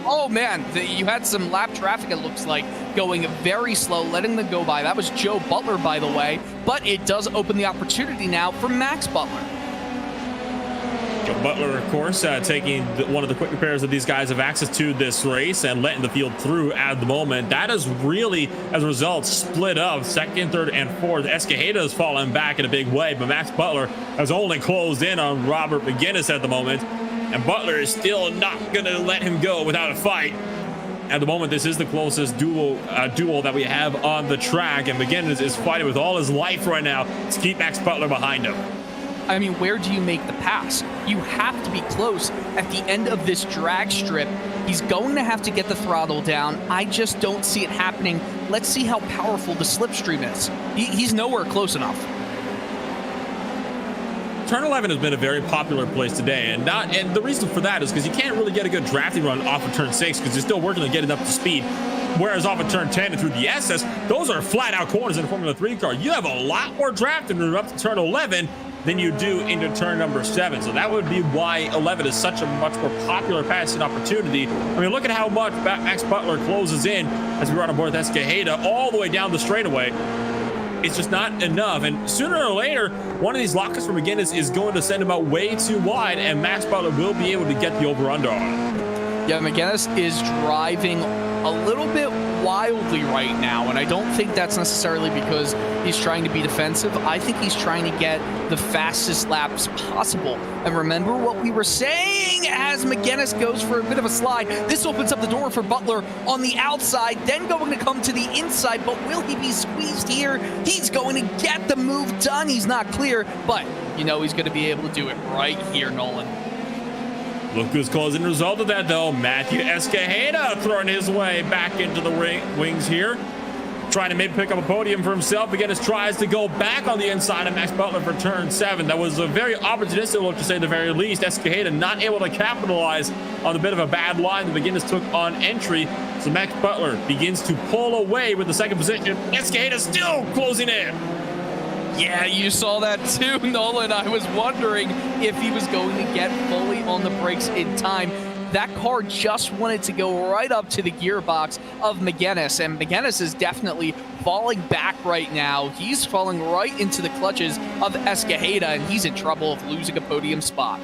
oh man, you had some lap traffic, it looks like, going very slow, letting them go by. That was Joe Butler, by the way, but it does open the opportunity now for Max Butler. Joe Butler, of course, taking one of the quick repairs that these guys have access to this race and letting the field through at the moment. That is really, as a result, split up second, third, and fourth. Escajeda has fallen back in a big way, but Max Butler has only closed in on Robert McGinnis at the moment. And Butler is still not going to let him go without a fight. At the moment, this is the closest duel that we have on the track, and McGinnis is fighting with all his life right now to keep Max Butler behind him. I mean, where do you make the pass? You have to be close at the end of this drag strip. He's going to have to get the throttle down. I just don't see it happening. Let's see how powerful the slipstream is. He's nowhere close enough. Turn 11 has been a very popular place today, and the reason for that is because you can't really get a good drafting run off of turn 6 because you're still working on getting up to speed. Whereas off of turn 10 and through the SS, those are flat out corners in a Formula 3 car. You have a lot more drafting room up to turn 11 than you do into turn number 7. So that would be why 11 is such a much more popular passing opportunity. I mean, look at how much Max Butler closes in as we run on board with Escajeda all the way down the straightaway. It's just not enough, and sooner or later, one of these lockups from McGinnis is going to send him out way too wide, and Max Butler will be able to get the over-under on him. Yeah, McGinnis is driving a little bit wildly right now, and I don't think that's necessarily because he's trying to be defensive. I think he's trying to get the fastest laps possible. And remember what we were saying as McGinnis goes for a bit of a slide. This opens up the door for Butler on the outside, then going to come to the inside, but will he be squeezed here? He's going to get the move done. He's not clear, but you know he's going to be able to do it right here, Nolan. Look who's closing the result of that, though. Matthew Escajeda throwing his way back into the wings here. Trying to maybe pick up a podium for himself. McGinnis tries to go back on the inside of Max Butler for turn 7. That was a very opportunistic look, to say the very least. Escajeda not able to capitalize on the bit of a bad line that McGinnis took on entry. So Max Butler begins to pull away with the second position. Escajeda still closing in. Yeah, you saw that too, Nolan. I was wondering if he was going to get fully on the brakes in time. That car just wanted to go right up to the gearbox of McGinnis, and McGinnis is definitely falling back right now. He's falling right into the clutches of Escajeda, and he's in trouble of losing a podium spot.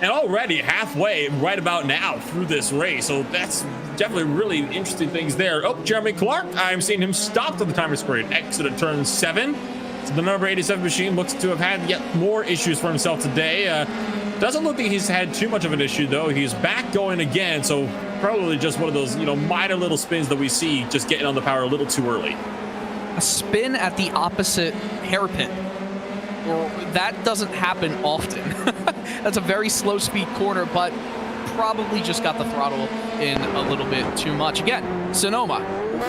And already halfway right about now through this race. So that's definitely really interesting things there. Oh, Jeremy Clark, I'm seeing him stopped on the timer screen. Exit at turn 7. So the number 87 machine looks to have had yet more issues for himself today. Doesn't look like he's had too much of an issue though. He's back going again. So probably just one of those, minor little spins that we see just getting on the power a little too early. A spin at the opposite hairpin. Well, that doesn't happen often. That's a very slow speed corner, but probably just got the throttle in a little bit too much. Again, Sonoma,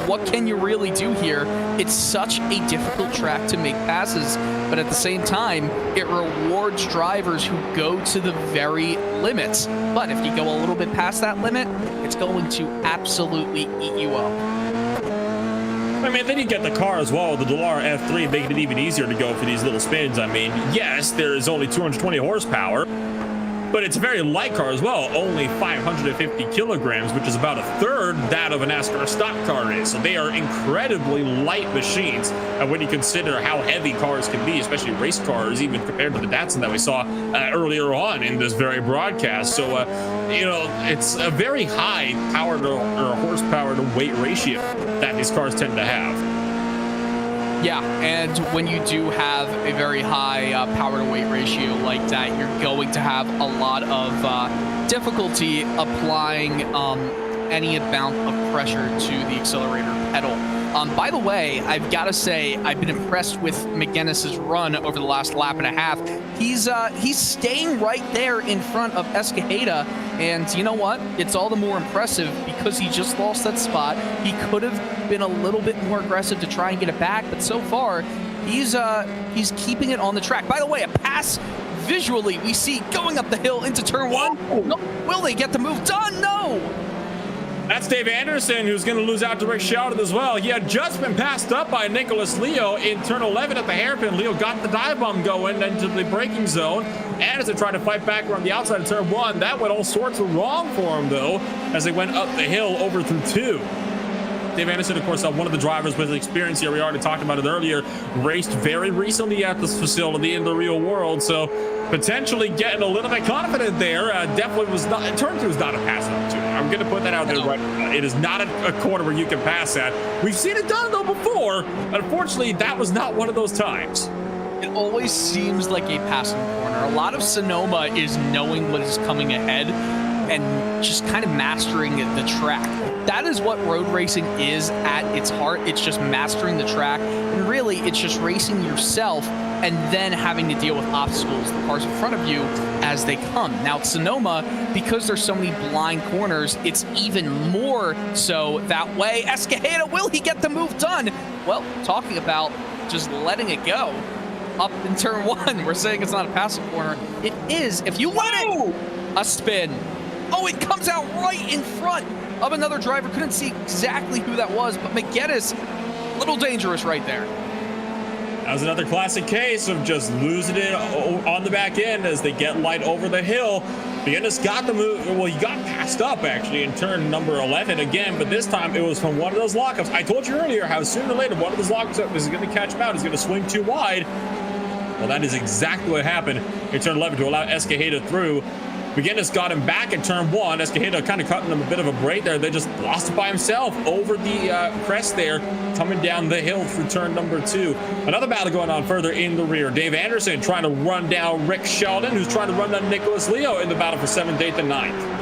what can you really do here? It's such a difficult track to make passes, but at the same time, it rewards drivers who go to the very limits. But if you go a little bit past that limit, it's going to absolutely eat you up. I mean, then you get the car as well, the Dallara F3, making it even easier to go for these little spins. I mean, yes, there is only 220 horsepower, but it's a very light car as well, only 550 kilograms, which is about a third that of a NASCAR stock car is. So they are incredibly light machines. And when you consider how heavy cars can be, especially race cars, even compared to the Datsun that we saw earlier on in this very broadcast. So, it's a very high power to, or horsepower to weight ratio that these cars tend to have. Yeah, and when you do have a very high power to weight ratio like that, you're going to have a lot of difficulty applying any amount of pressure to the accelerator pedal. By the way, I've got to say, I've been impressed with McGinnis's run over the last lap and a half. He's staying right there in front of Escajeda, and you know what? It's all the more impressive because he just lost that spot. He could have been a little bit more aggressive to try and get it back, but so far, he's keeping it on the track. By the way, a pass visually we see going up the hill into turn 1. No, will they get the move done? No! That's Dave Anderson, who's going to lose out to Rick Sheldon as well. He had just been passed up by Nicholas Leo in turn 11 at the hairpin. Leo got the dive bomb going into the braking zone. Anderson tried to fight back around the outside of turn 1. That went all sorts of wrong for him, though, as they went up the hill over through 2. Dave Anderson, of course, one of the drivers with experience here. We already talked about it earlier. Raced very recently at this facility in the real world, so potentially getting a little bit confident there. Definitely was not. Turn 2 is not a pass up to. I'm going to put that out there right now. It is not a corner where you can pass that. We've seen it done though before. Unfortunately, that was not one of those times. It always seems like a passing corner. A lot of Sonoma is knowing what is coming ahead and just kind of mastering the track. That is what road racing is at its heart. It's just mastering the track, and really it's just racing yourself and then having to deal with obstacles, the cars in front of you, as they come. Now at Sonoma, because there's so many blind corners, it's even more so that way. Escajeda, will he get the move done? Well, talking about just letting it go up in turn 1, we're saying it's not a passing corner. It is, if you let it, a spin. Oh, it comes out right in front of another driver. Couldn't see exactly who that was, but McGinnis, a little dangerous right there. That was another classic case of just losing it on the back end as they get light over the hill. McGinnis got the move. Well, he got passed up actually in turn number 11 again, but this time it was from one of those lockups. I told you earlier how sooner or later one of those lockups is going to catch him out. He's going to swing too wide. Well, that is exactly what happened in turn 11 to allow Escajeda through. McGinnis got him back at turn 1. Escajeda kind of cutting him a bit of a break there. They just lost it by himself over the crest there, coming down the hill through turn number 2. Another battle going on further in the rear. Dave Anderson trying to run down Rick Sheldon, who's trying to run down Nicholas Leo in the battle for 7th, 8th, and 9th.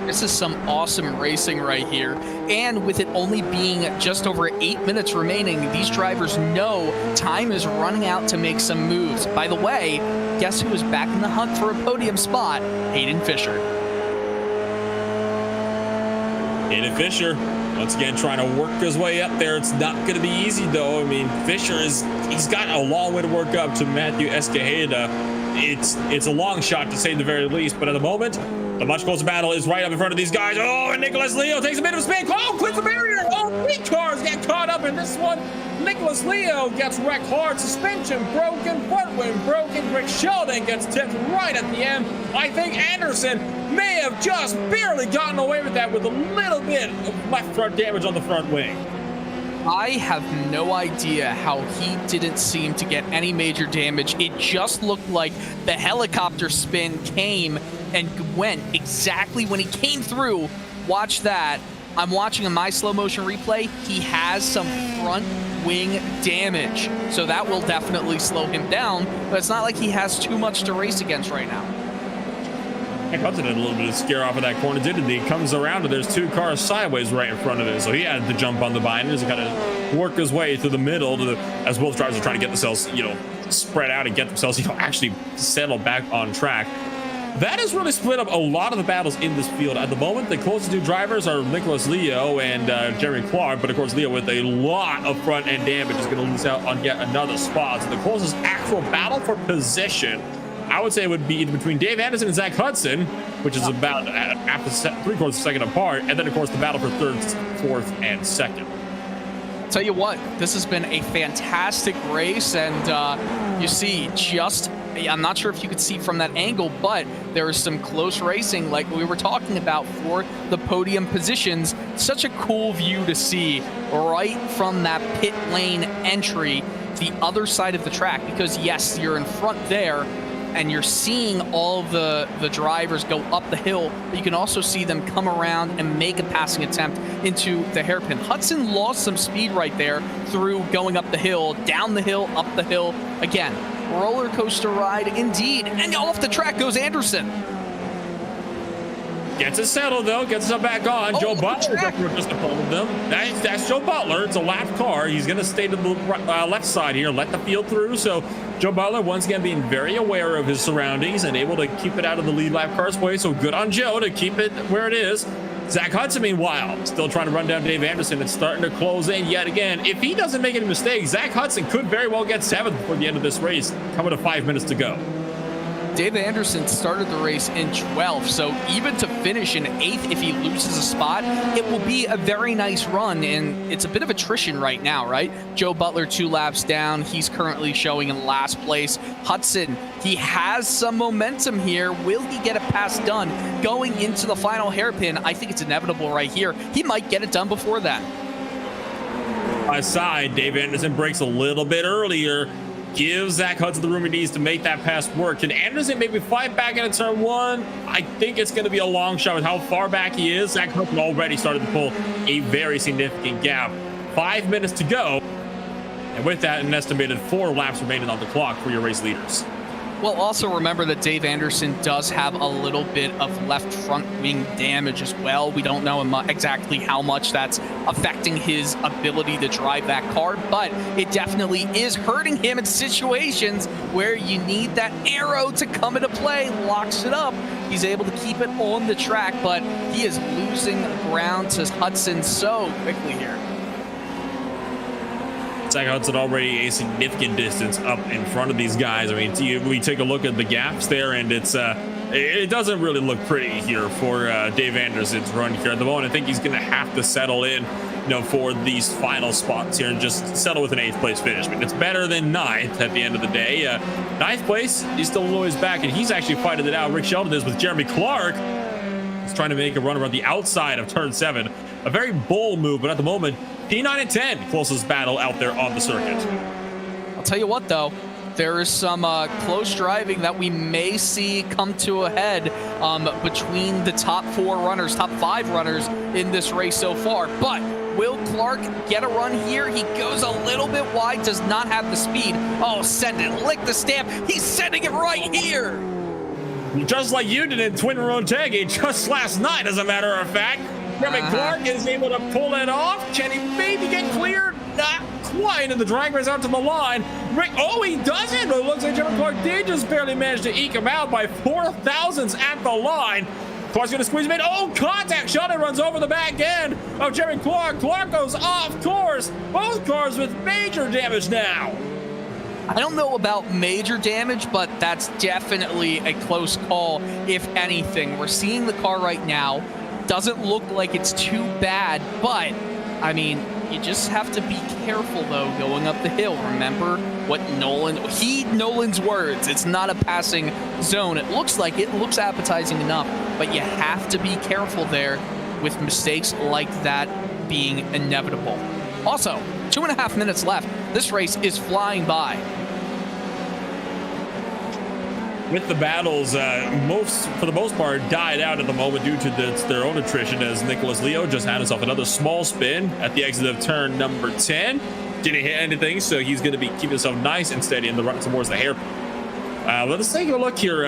This is some awesome racing right here. And with it only being just over 8 minutes remaining, these drivers know time is running out to make some moves. By the way, guess who is back in the hunt for a podium spot? Hayden Fisher. Hayden Fisher, once again, trying to work his way up there. It's not going to be easy, though. I mean, Fisher he's got a long way to work up to Matthew Escajeda. It's a long shot, to say the very least, but at the moment, the much closer battle is right up in front of these guys. Oh, and Nicholas Leo takes a bit of a spin. Oh, clears the barrier. Oh, 3 cars get caught up in this one. Nicholas Leo gets wrecked hard. Suspension broken. Front wing broken. Rick Sheldon gets tipped right at the end. I think Anderson may have just barely gotten away with that with a little bit of left front damage on the front wing. I have no idea how he didn't seem to get any major damage. It just looked like the helicopter spin came and went exactly when he came through. Watch that. I'm watching a my slow motion replay. He has some front wing damage, so that will definitely slow him down, but it's not like he has too much to race against right now. Hudson had a little bit of scare off of that corner, didn't he? Comes around and there's two cars sideways right in front of him, so he had to jump on the binders and kind of work his way through the middle as both drivers are trying to get themselves, spread out and get themselves, actually settle back on track. That has really split up a lot of the battles in this field. At the moment, the closest two drivers are Nicholas Leo and Jeremy Clark, but of course, Leo with a lot of front end damage is going to lose out on yet another spot. So the closest actual battle for position, I would say, it would be between Dave Anderson and Zach Hudson, which is about after 3/4 of a second apart, and then of course the battle for third, fourth, and second. Tell you what, this has been a fantastic race, and you see I'm not sure if you could see from that angle, but there is some close racing like we were talking about for the podium positions. Such a cool view to see right from that pit lane entry, the other side of the track, because yes, you're in front there, and you're seeing all of the drivers go up the hill, but you can also see them come around and make a passing attempt into the hairpin. Hudson lost some speed right there through going up the hill, down the hill, up the hill. Again, roller coaster ride indeed. And off the track goes Anderson. Gets it settled though, gets it back on. Joe Butler just opposed them. That's Joe Butler. It's a lap car. He's going to stay to the left side here, let the field through. So Joe Butler once again being very aware of his surroundings and able to keep it out of the lead lap car's way. So good on Joe to keep it where it is. Zach Hudson, meanwhile, still trying to run down Dave Anderson. It's starting to close in yet again. If he doesn't make any mistakes, Zach Hudson could very well get 7th before the end of this race, coming to 5 minutes to go. Dave Anderson started the race in 12th, so even to finish in 8th if he loses a spot, it will be a very nice run, and it's a bit of attrition right now, right? Joe Butler 2 laps down. He's currently showing in last place. Hudson, he has some momentum here. Will he get a pass done going into the final hairpin? I think it's inevitable right here. He might get it done before that. By side, Dave Anderson breaks a little bit earlier. Gives Zach Hudson the room he needs to make that pass work. Can Anderson maybe fight back into turn 1? I think it's going to be a long shot with how far back he is. Zach Hudson already started to pull a very significant gap. 5 minutes to go. And with that, an estimated 4 laps remaining on the clock for your race leaders. Well, also remember that Dave Anderson does have a little bit of left front wing damage as well. We don't know exactly how much that's affecting his ability to drive that car, but it definitely is hurting him in situations where you need that arrow to come into play. Locks it up. He's able to keep it on the track, but he is losing ground to Hudson so quickly here. Zach Hudson already a significant distance up in front of these guys. I mean, we take a look at the gaps there, and it doesn't really look pretty here for Dave Anderson's run here at the moment. I think he's going to have to settle in, for these final spots here and just settle with an 8th place finish. I mean, it's better than 9th at the end of the day. 9th place, he's still always back, and he's actually fighting it out. Rick Sheldon is with Jeremy Clark. He's trying to make a run around the outside of turn 7. A very bold move, but at the moment, P9 and 10, closest battle out there on the circuit. I'll tell you what, though, there is some close driving that we may see come to a head between the top 5 runners in this race so far. But will Clark get a run here? He goes a little bit wide, does not have the speed. Oh, send it, lick the stamp. He's sending it right here. Just like you did in Twin Road Tagging just last night, as a matter of fact. Jeremy Clark is able to pull it off. Can he maybe get cleared? Not quite. And the drag race out to the line. He doesn't. It looks like Jeremy Clark did just barely manage to eke him out by 4,000ths at the line. Clark's going to squeeze him in. Oh, contact. Sheldon runs over the back end of Jeremy Clark. Clark goes off course. Both cars with major damage now. I don't know about major damage, but that's definitely a close call, if anything. We're seeing the car right now. Doesn't look like it's too bad, but, I mean, you just have to be careful, though, going up the hill. Remember what Nolan's words. It's not a passing zone. It looks appetizing enough, but you have to be careful there with mistakes like that being inevitable. Also, 2.5 minutes left. This race is flying by. with the battles, for the most part, died out at the moment due to their own attrition, as Nicholas Leo just had himself another small spin at the exit of turn number 10. Didn't hit anything, so he's going to be keeping himself nice and steady in the run towards the hairpin. Let us take a look here.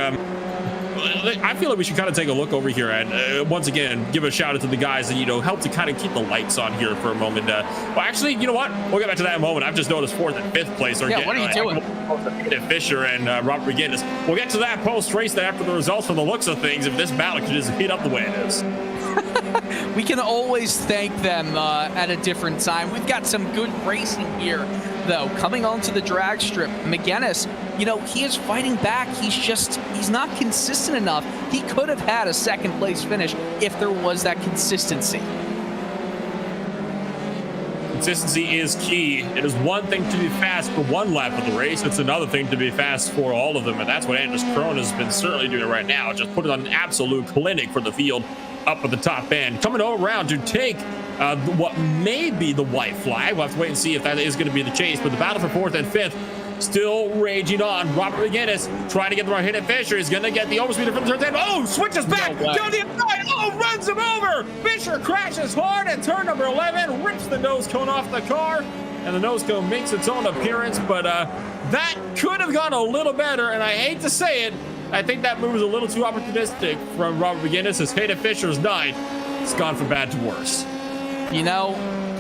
I feel like we should kind of take a look over here and once again give a shout out to the guys that help to kind of keep the lights on here for a moment. Well, actually, you know what? We'll get back to that in a moment. I've just noticed 4th and 5th place are what are you doing? Fisher and Robert McGinnis. We'll get to that post race after the results from the looks of things. If this battle could just heat up the way it is. We can always thank them at a different time. We've got some good racing here, though. Coming onto the drag strip, McGinnis, he is fighting back. He's not consistent enough. He could have had a 2nd place finish if there was that consistency. Consistency is key. It is one thing to be fast for one lap of the race. It's another thing to be fast for all of them, and that's what Anders Krohn has been certainly doing right now. Just putting on an absolute clinic for the field up at the top end. Coming around to take what may be the white flag. We'll have to wait and see if that is going to be the case, but the battle for 4th and 5th still raging on. Robert McGinnis trying to get the right hit at Fisher. He's going to get the overspeeder from the turn 10. Oh, switches back down the inside. Oh, runs him over. Fisher crashes hard at turn number 11, rips the nose cone off the car, and the nose cone makes its own appearance, but that could have gone a little better, and I hate to say it, I think that move was a little too opportunistic from Robert McGinnis. As Hayden Fisher's night, it's gone from bad to worse.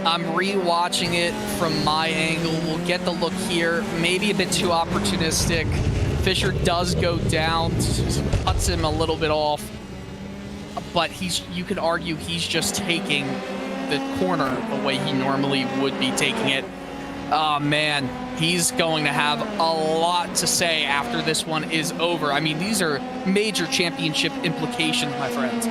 I'm re-watching it from my angle. We'll get the look here. Maybe a bit too opportunistic. Fisher does go down, cuts him a little bit off, but you could argue he's just taking the corner the way he normally would be taking it. Oh man, he's going to have a lot to say after this one is over. I mean, these are major championship implications, my friends.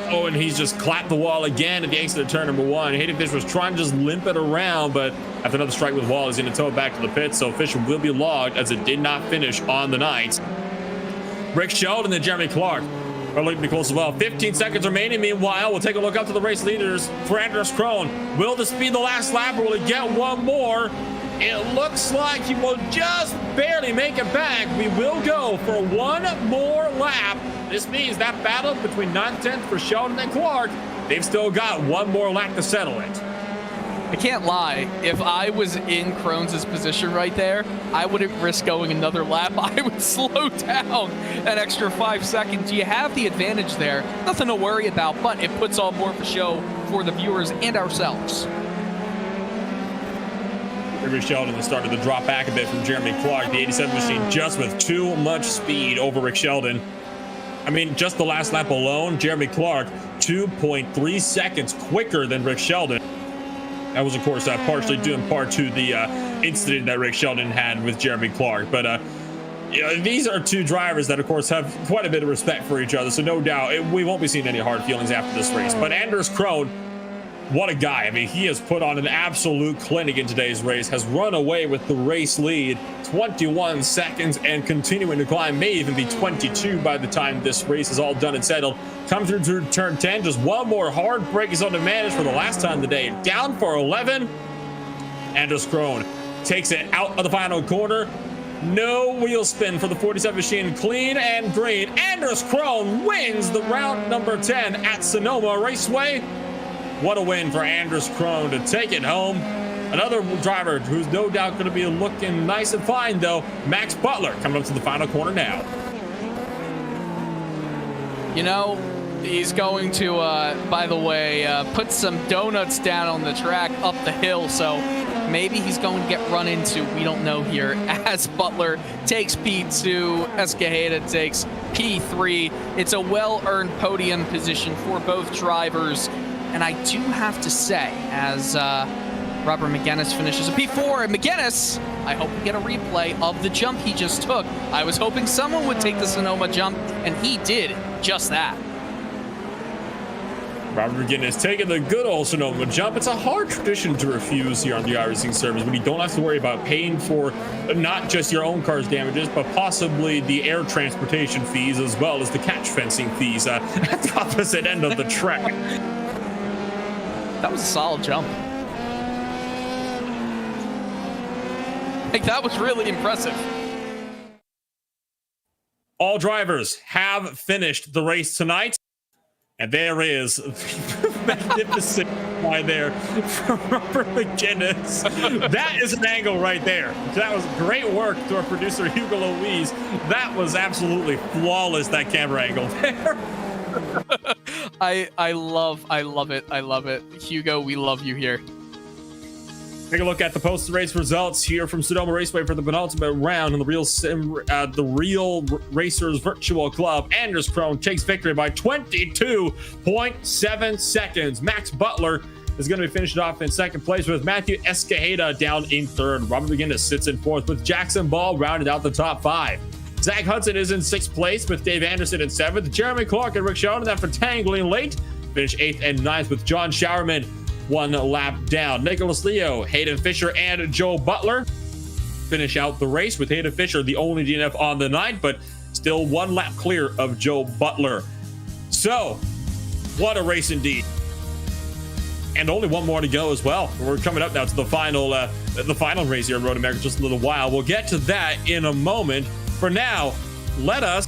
Oh, and he's just clapped the wall again at the exit of turn number 1. Hayden Fisher was trying to just limp it around, but after another strike with Wall, he's going to tow it back to the pit, so Fisher will be logged as it did not finish on the night. Rick Sheldon and Jeremy Clark are looking to be close as well. 15 seconds remaining. Meanwhile, we'll take a look up to the race leaders for Anders Krohn. Will this be the last lap, or will he get one more? It looks like he will just barely make it back. We will go for one more lap. This means that battle between 9th and 10th for Sheldon and Clark, they've still got one more lap to settle it. I can't lie. If I was in Krohn's position right there, I wouldn't risk going another lap. I would slow down an extra 5 seconds. You have the advantage there. Nothing to worry about, but it puts on more of a show for the viewers and ourselves. Rick Sheldon has started to drop back a bit from Jeremy Clark. The 87 machine just with too much speed over Rick Sheldon. I mean, just the last lap alone, Jeremy Clark 2.3 seconds quicker than Rick Sheldon. That was, of course, partially due in part to the incident that Rick Sheldon had with Jeremy Clark. But these are two drivers that, of course, have quite a bit of respect for each other. So no doubt we won't be seeing any hard feelings after this race. But Anders Krohn, what a guy. I mean, he has put on an absolute clinic in today's race, has run away with the race lead, 21 seconds, and continuing to climb, may even be 22 by the time this race is all done and settled. Come through to turn 10, just one more hard break is on to manage for the last time today. Down for 11. Anders Krohn takes it out of the final corner. No wheel spin for the 47 machine, clean and green. Anders Krohn wins the round number 10 at Sonoma Raceway. What a win for Anders Krohn to take it home. Another driver who's no doubt going to be looking nice and fine, though, Max Butler, coming up to the final corner now. He's going to, by the way, put some donuts down on the track up the hill, so maybe he's going to get run into. We don't know here, as Butler takes P2, Escajeda takes P3. It's a well-earned podium position for both drivers. And I do have to say, as Robert McGinnis finishes a P4, and McGinnis, I hope we get a replay of the jump he just took. I was hoping someone would take the Sonoma jump, and he did just that. Robert McGinnis taking the good old Sonoma jump. It's a hard tradition to refuse here on the iRacing service when you don't have to worry about paying for not just your own car's damages, but possibly the air transportation fees as well as the catch fencing fees at the opposite end of the track. That was a solid jump. Like, that was really impressive. all drivers have finished the race tonight. And there is the magnificent line there from Robert McGinnis. That is an angle right there. That was great work to our producer, Hugo Louise. That was absolutely flawless, that camera angle there. I love it. I love it. Hugo, we love you here. Take a look at the post-race results here from Sonoma Raceway for the penultimate round in the Real Racers Virtual Club. Anders Krone takes victory by 22.7 seconds. Max Butler is going to be finishing off in second place with Matthew Escajeda down in third. Robert McGinnis sits in fourth with Jackson Ball rounded out the top five. Zach Hudson is in sixth place with Dave Anderson in seventh. Jeremy Clark and Rick Schoen after tangling late finish eighth and ninth with John Showerman one lap down. Nicholas Leo, Hayden Fisher, and Joe Butler finish out the race with Hayden Fisher the only DNF on the night, but still one lap clear of Joe Butler. So, what a race indeed. And only one more to go as well. We're coming up now to the final race here in Road America in just a little while. We'll get to that in a moment. For now, let us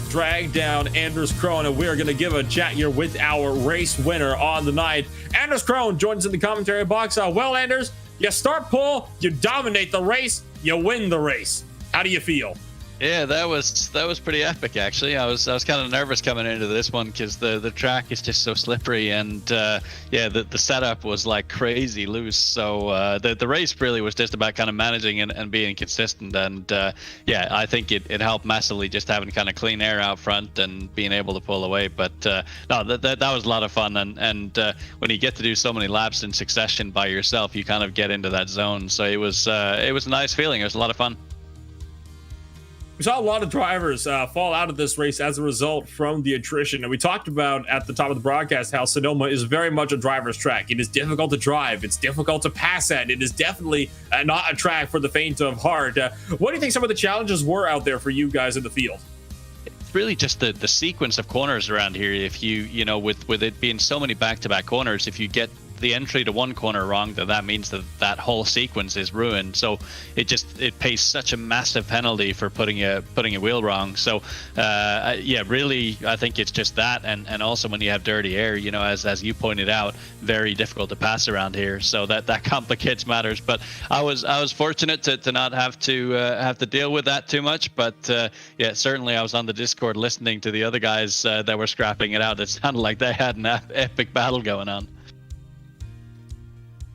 drag down Anders Krone, and we're going to give a chat here with our race winner on the night. Anders Krone joins in the commentary box. Well, Anders, you start pole, you dominate the race, you win the race. How do you feel? Yeah, that was pretty epic, actually. I was kind of nervous coming into this one because the track is just so slippery, and yeah, the setup was like crazy loose. So the race really was just about kind of managing and being consistent. And yeah, I think it helped massively just having kind of clean air out front and being able to pull away. But no, that was a lot of fun. And when you get to do so many laps in succession by yourself, you kind of get into that zone. So it was a nice feeling. It was a lot of fun. We saw a lot of drivers fall out of this race as a result from the attrition. And we talked about at the top of the broadcast how Sonoma is very much a driver's track. It is difficult to drive. It's difficult to pass at. It is definitely not a track for the faint of heart. What do you think some of the challenges were out there for you guys in the field? It's really just the sequence of corners around here. If you know, with it being so many back-to-back corners, if you get the entry to one corner wrong, that means that whole sequence is ruined. So it pays such a massive penalty for putting a wheel wrong. So yeah, really, I think it's just that, and also when you have dirty air, you know, as you pointed out, very difficult to pass around here. So that complicates matters. But I was fortunate to not have to deal with that too much. But yeah, certainly I was on the Discord listening to the other guys that were scrapping it out. It sounded like they had an epic battle going on.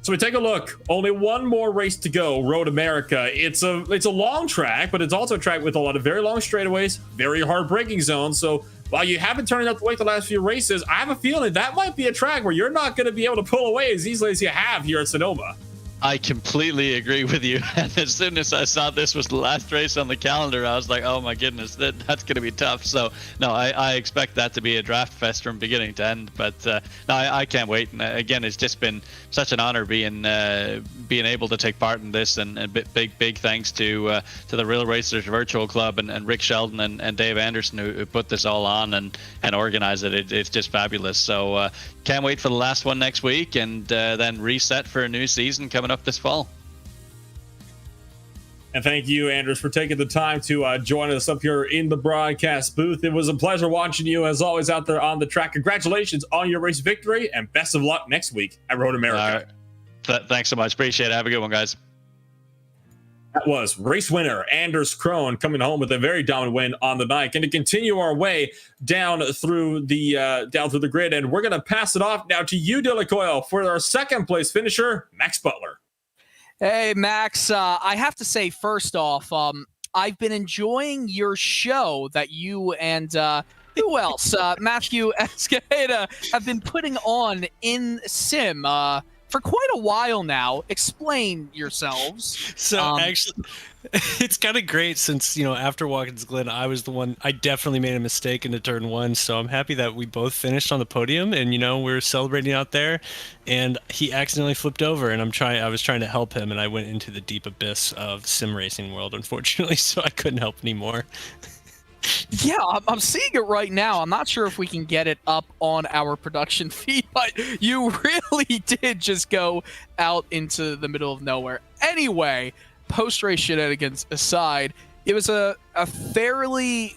So we take a look. Only one more race to go. Road America. It's a long track, but it's also a track with a lot of very long straightaways, very hard braking zones. So while you haven't turned out the way the last few races, I have a feeling that might be a track where you're not going to be able to pull away as easily as you have here at Sonoma. I completely agree with you. And as soon as I saw this was the last race on the calendar, I was like, oh my goodness, that's going to be tough. So no, I expect that to be a draft fest from beginning to end. But no, I can't wait. And again, it's just been such an honor being able to take part in this, and big thanks to the Real Racers Virtual Club and Rick Sheldon and Dave Anderson who put this all on and organized it. It's just fabulous. So can't wait for the last one next week, and then reset for a new season coming up this fall. And thank you, Anders, for taking the time to join us up here in the broadcast booth. It was a pleasure watching you, as always, out there on the track. Congratulations on your race victory, and best of luck next week at Road America. Thanks so much. Appreciate it. Have a good one, guys. That was race winner Anders Krone coming home with a very dominant win on the night. And to continue our way down through the grid, and we're going to pass it off now to you, Delacoil, for our second place finisher, Max Butler. Hey, Max, I have to say, first off, I've been enjoying your show that you and who else? Matthew Escajeda have been putting on in Sim for quite a while now. Explain yourselves. So actually, it's kind of great since, you know, after Watkins Glen, I definitely made a mistake into turn one. So I'm happy that we both finished on the podium, and, you know, we're celebrating out there, and he accidentally flipped over, and I was trying to help him, and I went into the deep abyss of sim racing world, unfortunately, so I couldn't help anymore. Yeah, I'm seeing it right now. I'm not sure if we can get it up on our production feed, but you really did just go out into the middle of nowhere. Anyway, post-race shenanigans aside, It was a fairly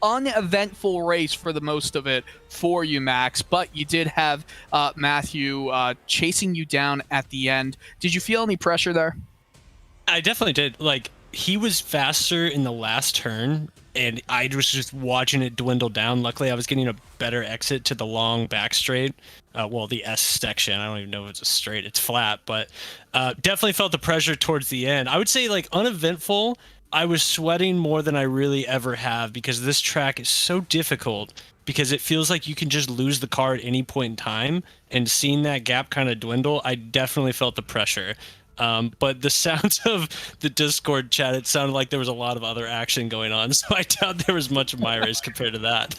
uneventful race for the most of it for you, Max, but you did have Matthew chasing you down at the end. Did you feel any pressure there? I definitely did. Like, he was faster in the last turn, and I was just watching it dwindle down. Luckily, I was getting a better exit to the long back straight. Well, the S section. I don't even know if it's a straight. It's flat, but definitely felt the pressure towards the end. I would say, like, uneventful. I was sweating more than I really ever have because this track is so difficult because it feels like you can just lose the car at any point in time, and seeing that gap kind of dwindle, I definitely felt the pressure. But the sounds of the Discord chat, it sounded like there was a lot of other action going on, so I doubt there was much of my race compared to that.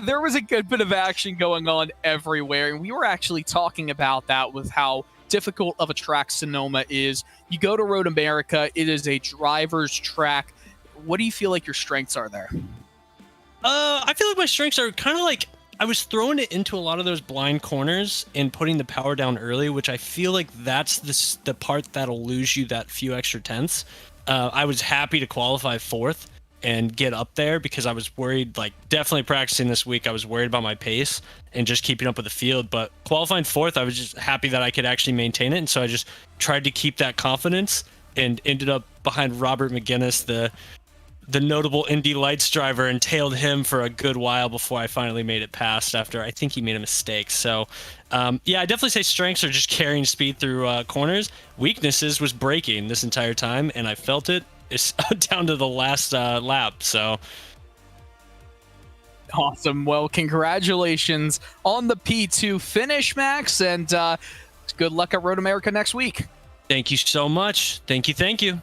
There was a good bit of action going on everywhere, and we were actually talking about that with how difficult of a track Sonoma is. You go to Road America, it is a driver's track. What do you feel like your strengths are there? I feel like my strengths are kind of like, I was throwing it into a lot of those blind corners and putting the power down early, which I feel like that's the part that'll lose you that few extra tenths. I was happy to qualify fourth and get up there because I was worried, like definitely practicing this week, I was worried about my pace and just keeping up with the field. But qualifying fourth, I was just happy that I could actually maintain it. And so I just tried to keep that confidence and ended up behind Robert McGinnis, the notable Indy Lights driver, and tailed him for a good while before I finally made it past after I think he made a mistake. So, yeah, I definitely say strengths are just carrying speed through corners. Weaknesses was braking this entire time, and I felt it. It's down to the last lap, so... Awesome. Well, congratulations on the P2 finish, Max, and good luck at Road America next week. Thank you so much. Thank you.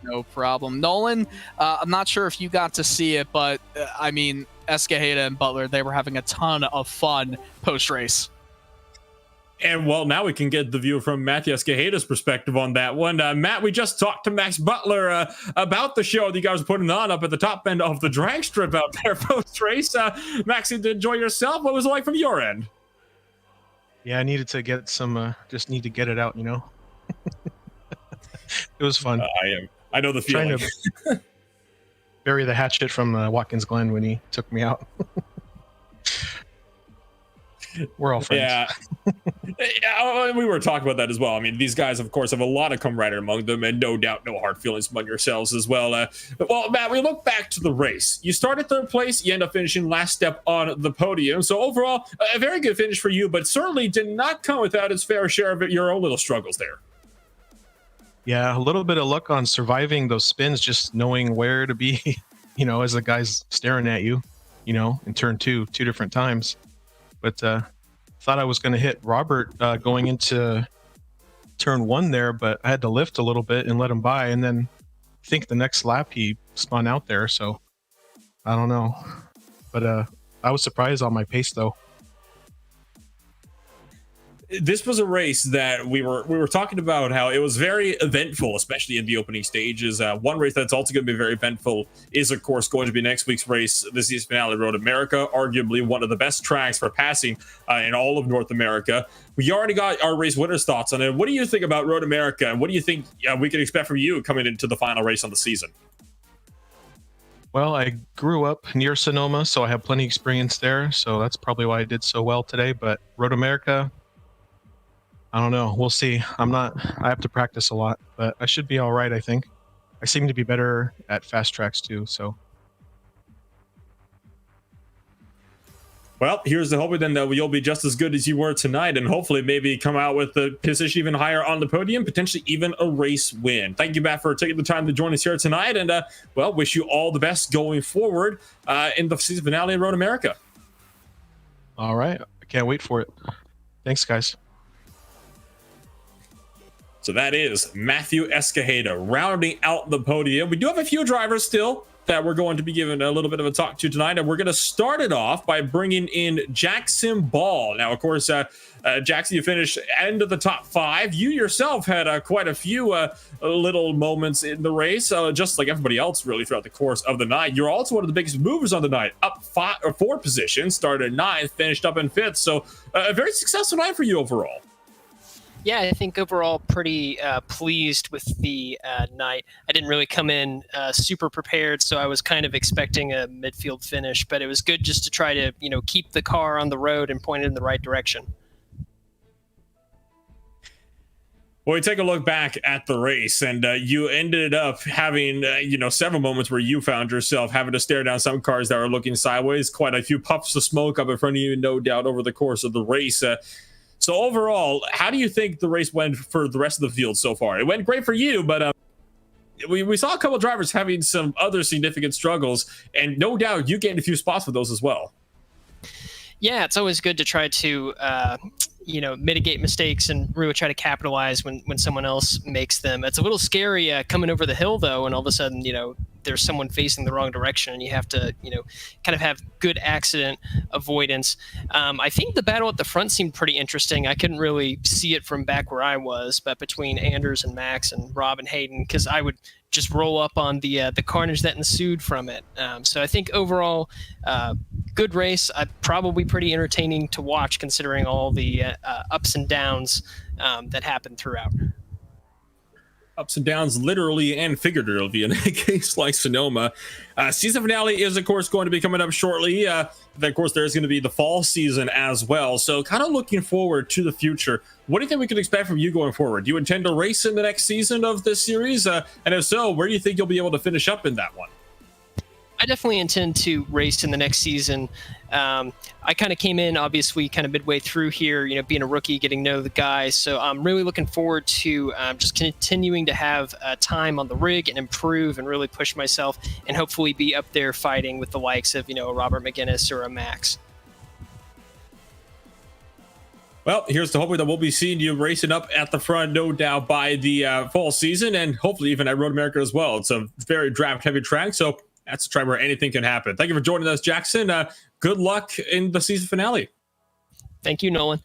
No problem. Nolan, I'm not sure if you got to see it, but I mean, Escajeda and Butler, they were having a ton of fun post-race. And well, now we can get the view from Matthew Escajeda's perspective on that one. Matt, we just talked to Max Butler about the show that you guys were putting on up at the top end of the drag strip out there post-race. Max, did you enjoy yourself? What was it like from your end? Yeah, I needed to get some, just need to get it out, you know? It was fun. I know the feeling. Trying to bury the hatchet from Watkins Glen when he took me out. We're all friends. Yeah, we were talking about that as well. I mean, these guys, of course, have a lot of camaraderie among them, and no doubt, no hard feelings among yourselves as well. Well, Matt, we look back to the race. You started third place. You end up finishing last step on the podium. So overall, a very good finish for you, but certainly did not come without its fair share of your own little struggles there. Yeah, a little bit of luck on surviving those spins, just knowing where to be, you know, as the guy's staring at you, you know, in turn two different times. But thought I was going to hit Robert going into turn one there, but I had to lift a little bit and let him by. And then I think the next lap he spun out there. So I don't know. But I was surprised on my pace, though. This was a race that we were talking about how it was very eventful, especially in the opening stages. One race that's also going to be very eventful is, of course, going to be next week's race, the season finale, Road America, arguably one of the best tracks for passing in all of North America. We already got our race winners' thoughts on it. What do you think about Road America, and what do you think we can expect from you coming into the final race on the season? Well, I grew up near Sonoma, so I have plenty of experience there. So that's probably why I did so well today. But Road America, I don't know. We'll see. I have to practice a lot, but I should be all right, I think. I seem to be better at fast tracks too, so. Well, here's the hope then that you'll be just as good as you were tonight, and hopefully maybe come out with the position even higher on the podium, potentially even a race win. Thank you, Matt, for taking the time to join us here tonight, and well, wish you all the best going forward in the season finale of Road America. All right. I can't wait for it. Thanks, guys. So that is Matthew Escajeda rounding out the podium. We do have a few drivers still that we're going to be giving a little bit of a talk to tonight, and we're going to start it off by bringing in Jackson Ball. Now, of course, Jackson, you finished end of the top 5. You yourself had quite a few little moments in the race, just like everybody else really throughout the course of the night. You're also one of the biggest movers on the night, up 4 positions, started 9th, finished up in 5th. So a very successful night for you overall. Yeah, I think overall pretty pleased with the night. I didn't really come in super prepared, so I was kind of expecting a midfield finish, but it was good just to try to, keep the car on the road and point it in the right direction. Well, we take a look back at the race, and you ended up having, several moments where you found yourself having to stare down some cars that were looking sideways. Quite a few puffs of smoke up in front of you, no doubt, over the course of the race. So overall, how do you think the race went for the rest of the field so far? It went great for you, but we saw a couple of drivers having some other significant struggles, and no doubt you gained a few spots for those as well. Yeah, it's always good to try to, mitigate mistakes and really try to capitalize when someone else makes them. It's a little scary coming over the hill, though, and all of a sudden, there's someone facing the wrong direction, and you have to, kind of have good accident avoidance. I think the battle at the front seemed pretty interesting. I couldn't really see it from back where I was, but between Anders and Max and Rob and Hayden, because I would just roll up on the carnage that ensued from it. So I think overall, good race. Probably pretty entertaining to watch, considering all the ups and downs that happened throughout. Ups and downs, literally and figuratively, in a case like Sonoma. Season finale is, of course, going to be coming up shortly. Then, of course, there's going to be the fall season as well. So kind of looking forward to the future. What do you think we could expect from you going forward? Do you intend to race in the next season of this series? And if so, where do you think you'll be able to finish up in that one? I definitely intend to race in the next season. I kind of came in, obviously, kind of midway through here, being a rookie, getting to know the guys. So I'm really looking forward to just continuing to have time on the rig and improve and really push myself and hopefully be up there fighting with the likes of, a Robert McGinnis or a Max. Well, here's to hoping that we'll be seeing you racing up at the front, no doubt, by the fall season, and hopefully even at Road America as well. It's a very draft-heavy track, so that's a track where anything can happen. Thank you for joining us, Jackson. Good luck in the season finale. Thank you, Nolan.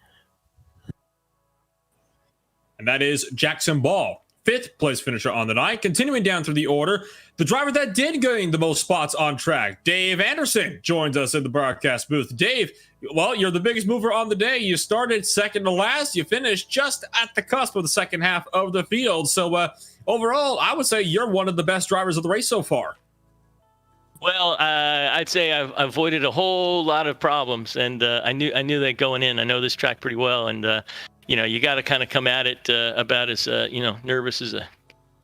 And that is Jackson Ball, 5th place finisher on the night. Continuing down through the order, the driver that did gain the most spots on track, Dave Anderson, joins us in the broadcast booth. Dave, well, you're the biggest mover on the day. You started second to last. You finished just at the cusp of the second half of the field. So overall, I would say you're one of the best drivers of the race so far. Well, I'd say I've avoided a whole lot of problems, and I knew that going in. I know this track pretty well, and you got to kind of come at it about as nervous as a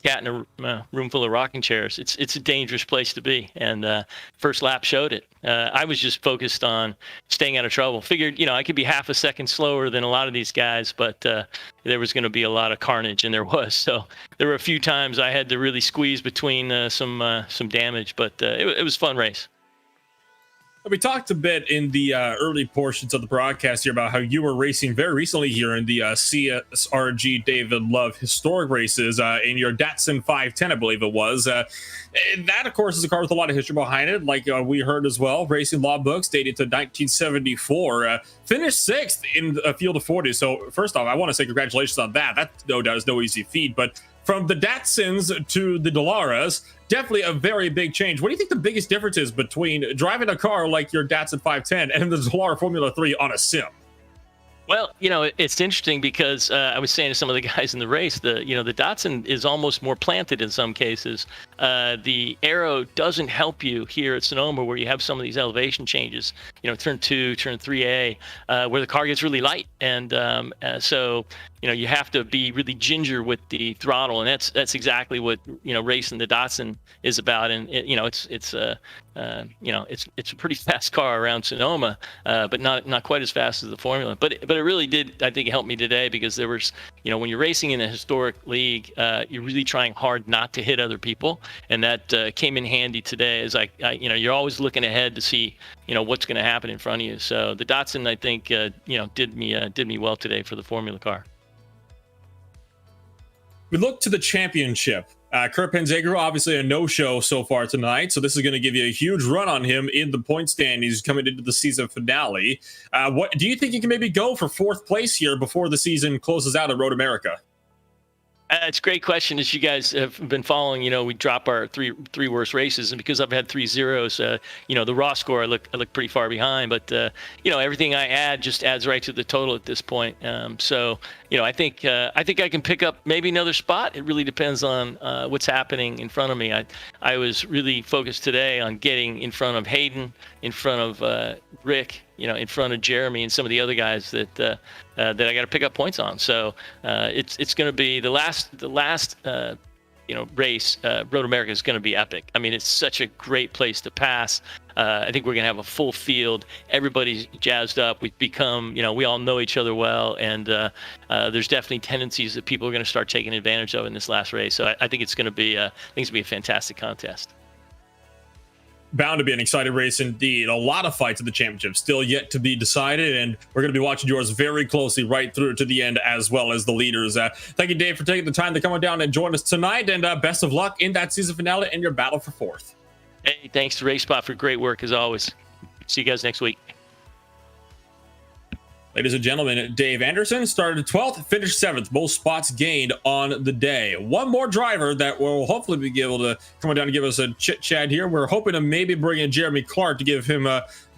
cat in a room full of rocking chairs. It's a dangerous place to be, and first lap showed it. I was just focused on staying out of trouble. Figured I could be half a second slower than a lot of these guys, but there was going to be a lot of carnage, and there was. So there were a few times I had to really squeeze between some damage, but it was a fun race. We talked a bit in the early portions of the broadcast here about how you were racing very recently here in the CSRG David Love historic races in your Datsun 510, I believe it was. That, of course, is a car with a lot of history behind it, like we heard as well. Racing law books dated to 1974. Finished 6th in a field of 40. So first off, I want to say congratulations on that. That, no doubt, is no easy feat. But from the Datsuns to the Delaras, definitely a very big change. What do you think the biggest difference is between driving a car like your Datsun 510 and the Delara Formula 3 on a sim? Well, it's interesting because I was saying to some of the guys in the race, the Datsun is almost more planted in some cases. The aero doesn't help you here at Sonoma, where you have some of these elevation changes. Turn 2, turn 3A, where the car gets really light, and so you have to be really ginger with the throttle, and that's exactly what racing the Datsun is about. And it's a pretty fast car around Sonoma, but not quite as fast as the Formula. But it really did, I think, help me today, because there was, when you're racing in a historic league, you're really trying hard not to hit other people, and that came in handy today. As you're always looking ahead to see what's going to happen in front of you. So the Datsun, I think, did me well today for the Formula car. We look to the championship. Kurt Panzagro, obviously a no-show so far tonight, so this is going to give you a huge run on him in the point stand. He's coming into the season finale. What do you think you can maybe go for 4th place here before the season closes out at Road America? It's a great question. As you guys have been following, we drop our three worst races, and because I've had 3 zeros, the raw score I look pretty far behind. But everything I add just adds right to the total at this point. So I think I can pick up maybe another spot. It really depends on what's happening in front of me. I was really focused today on getting in front of Hayden, in front of Rick, in front of Jeremy and some of the other guys that I got to pick up points on. So it's going to be the last race. Road America is going to be epic. I mean, it's such a great place to pass. I think we're going to have a full field. Everybody's jazzed up. We've become, we all know each other well, and there's definitely tendencies that people are going to start taking advantage of in this last race. So I think it's going to be a fantastic contest. Bound to be an exciting race indeed. A lot of fights in the championship still yet to be decided, and we're going to be watching yours very closely right through to the end, as well as the leaders. Thank you, Dave, for taking the time to come on down and join us tonight, and best of luck in that season finale and your battle for 4th. Hey, thanks to RaceSpot for great work as always. See you guys next week. Ladies and gentlemen, Dave Anderson started 12th, finished 7th, most spots gained on the day. One more driver that will hopefully be able to come on down and give us a chit chat here. We're hoping to maybe bring in Jeremy Clark to give him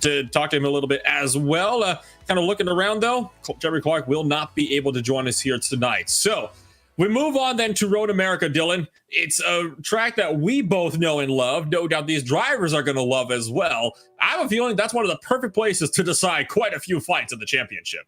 to talk to him a little bit as well. Kind of looking around though, Jeremy Clark will not be able to join us here tonight. So we move on then to Road America, Dylan. It's a track that we both know and love. No doubt these drivers are going to love as well. I have a feeling that's one of the perfect places to decide quite a few fights in the championship.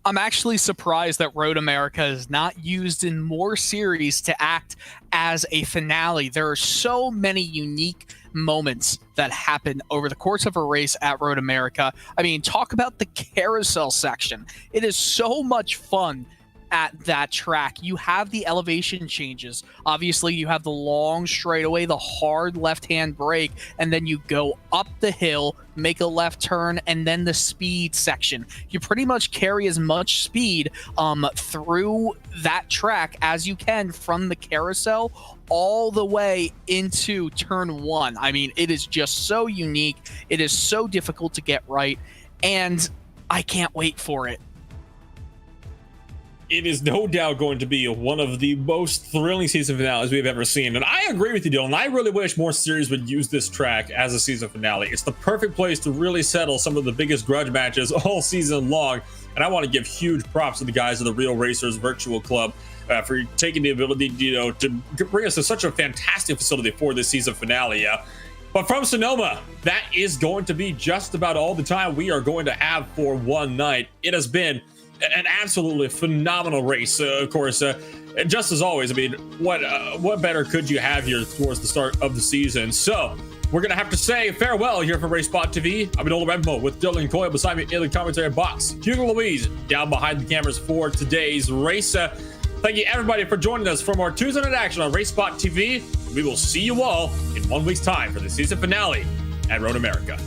I'm actually surprised that Road America is not used in more series to act as a finale. There are so many unique moments that happen over the course of a race at Road America. I mean, talk about the carousel section. It is so much fun at that track. You have the elevation changes. Obviously, you have the long straightaway, the hard left-hand brake, and then you go up the hill, make a left turn, and then the speed section. You pretty much carry as much speed through that track as you can from the carousel all the way into turn 1. I mean, it is just so unique. It is so difficult to get right, and I can't wait for it. It is no doubt going to be one of the most thrilling season finales we've ever seen. And I agree with you, Dylan. I really wish more series would use this track as a season finale. It's the perfect place to really settle some of the biggest grudge matches all season long. And I want to give huge props to the guys of the Real Racers Virtual Club for taking the ability, to bring us to such a fantastic facility for this season finale. But from Sonoma, that is going to be just about all the time we are going to have for one night. It has been an absolutely phenomenal race. Of course, just as always, I mean, what better could you have here towards the start of the season? So we're going to have to say farewell here from RaceSpotTV. I'm Enola Rembo with Dylan Coyle beside me in the commentary box. Hugo Louise down behind the cameras for today's race. Thank you, everybody, for joining us for more Tuesday Night Action on RaceSpotTV. We will see you all in 1 week's time for the season finale at Road America.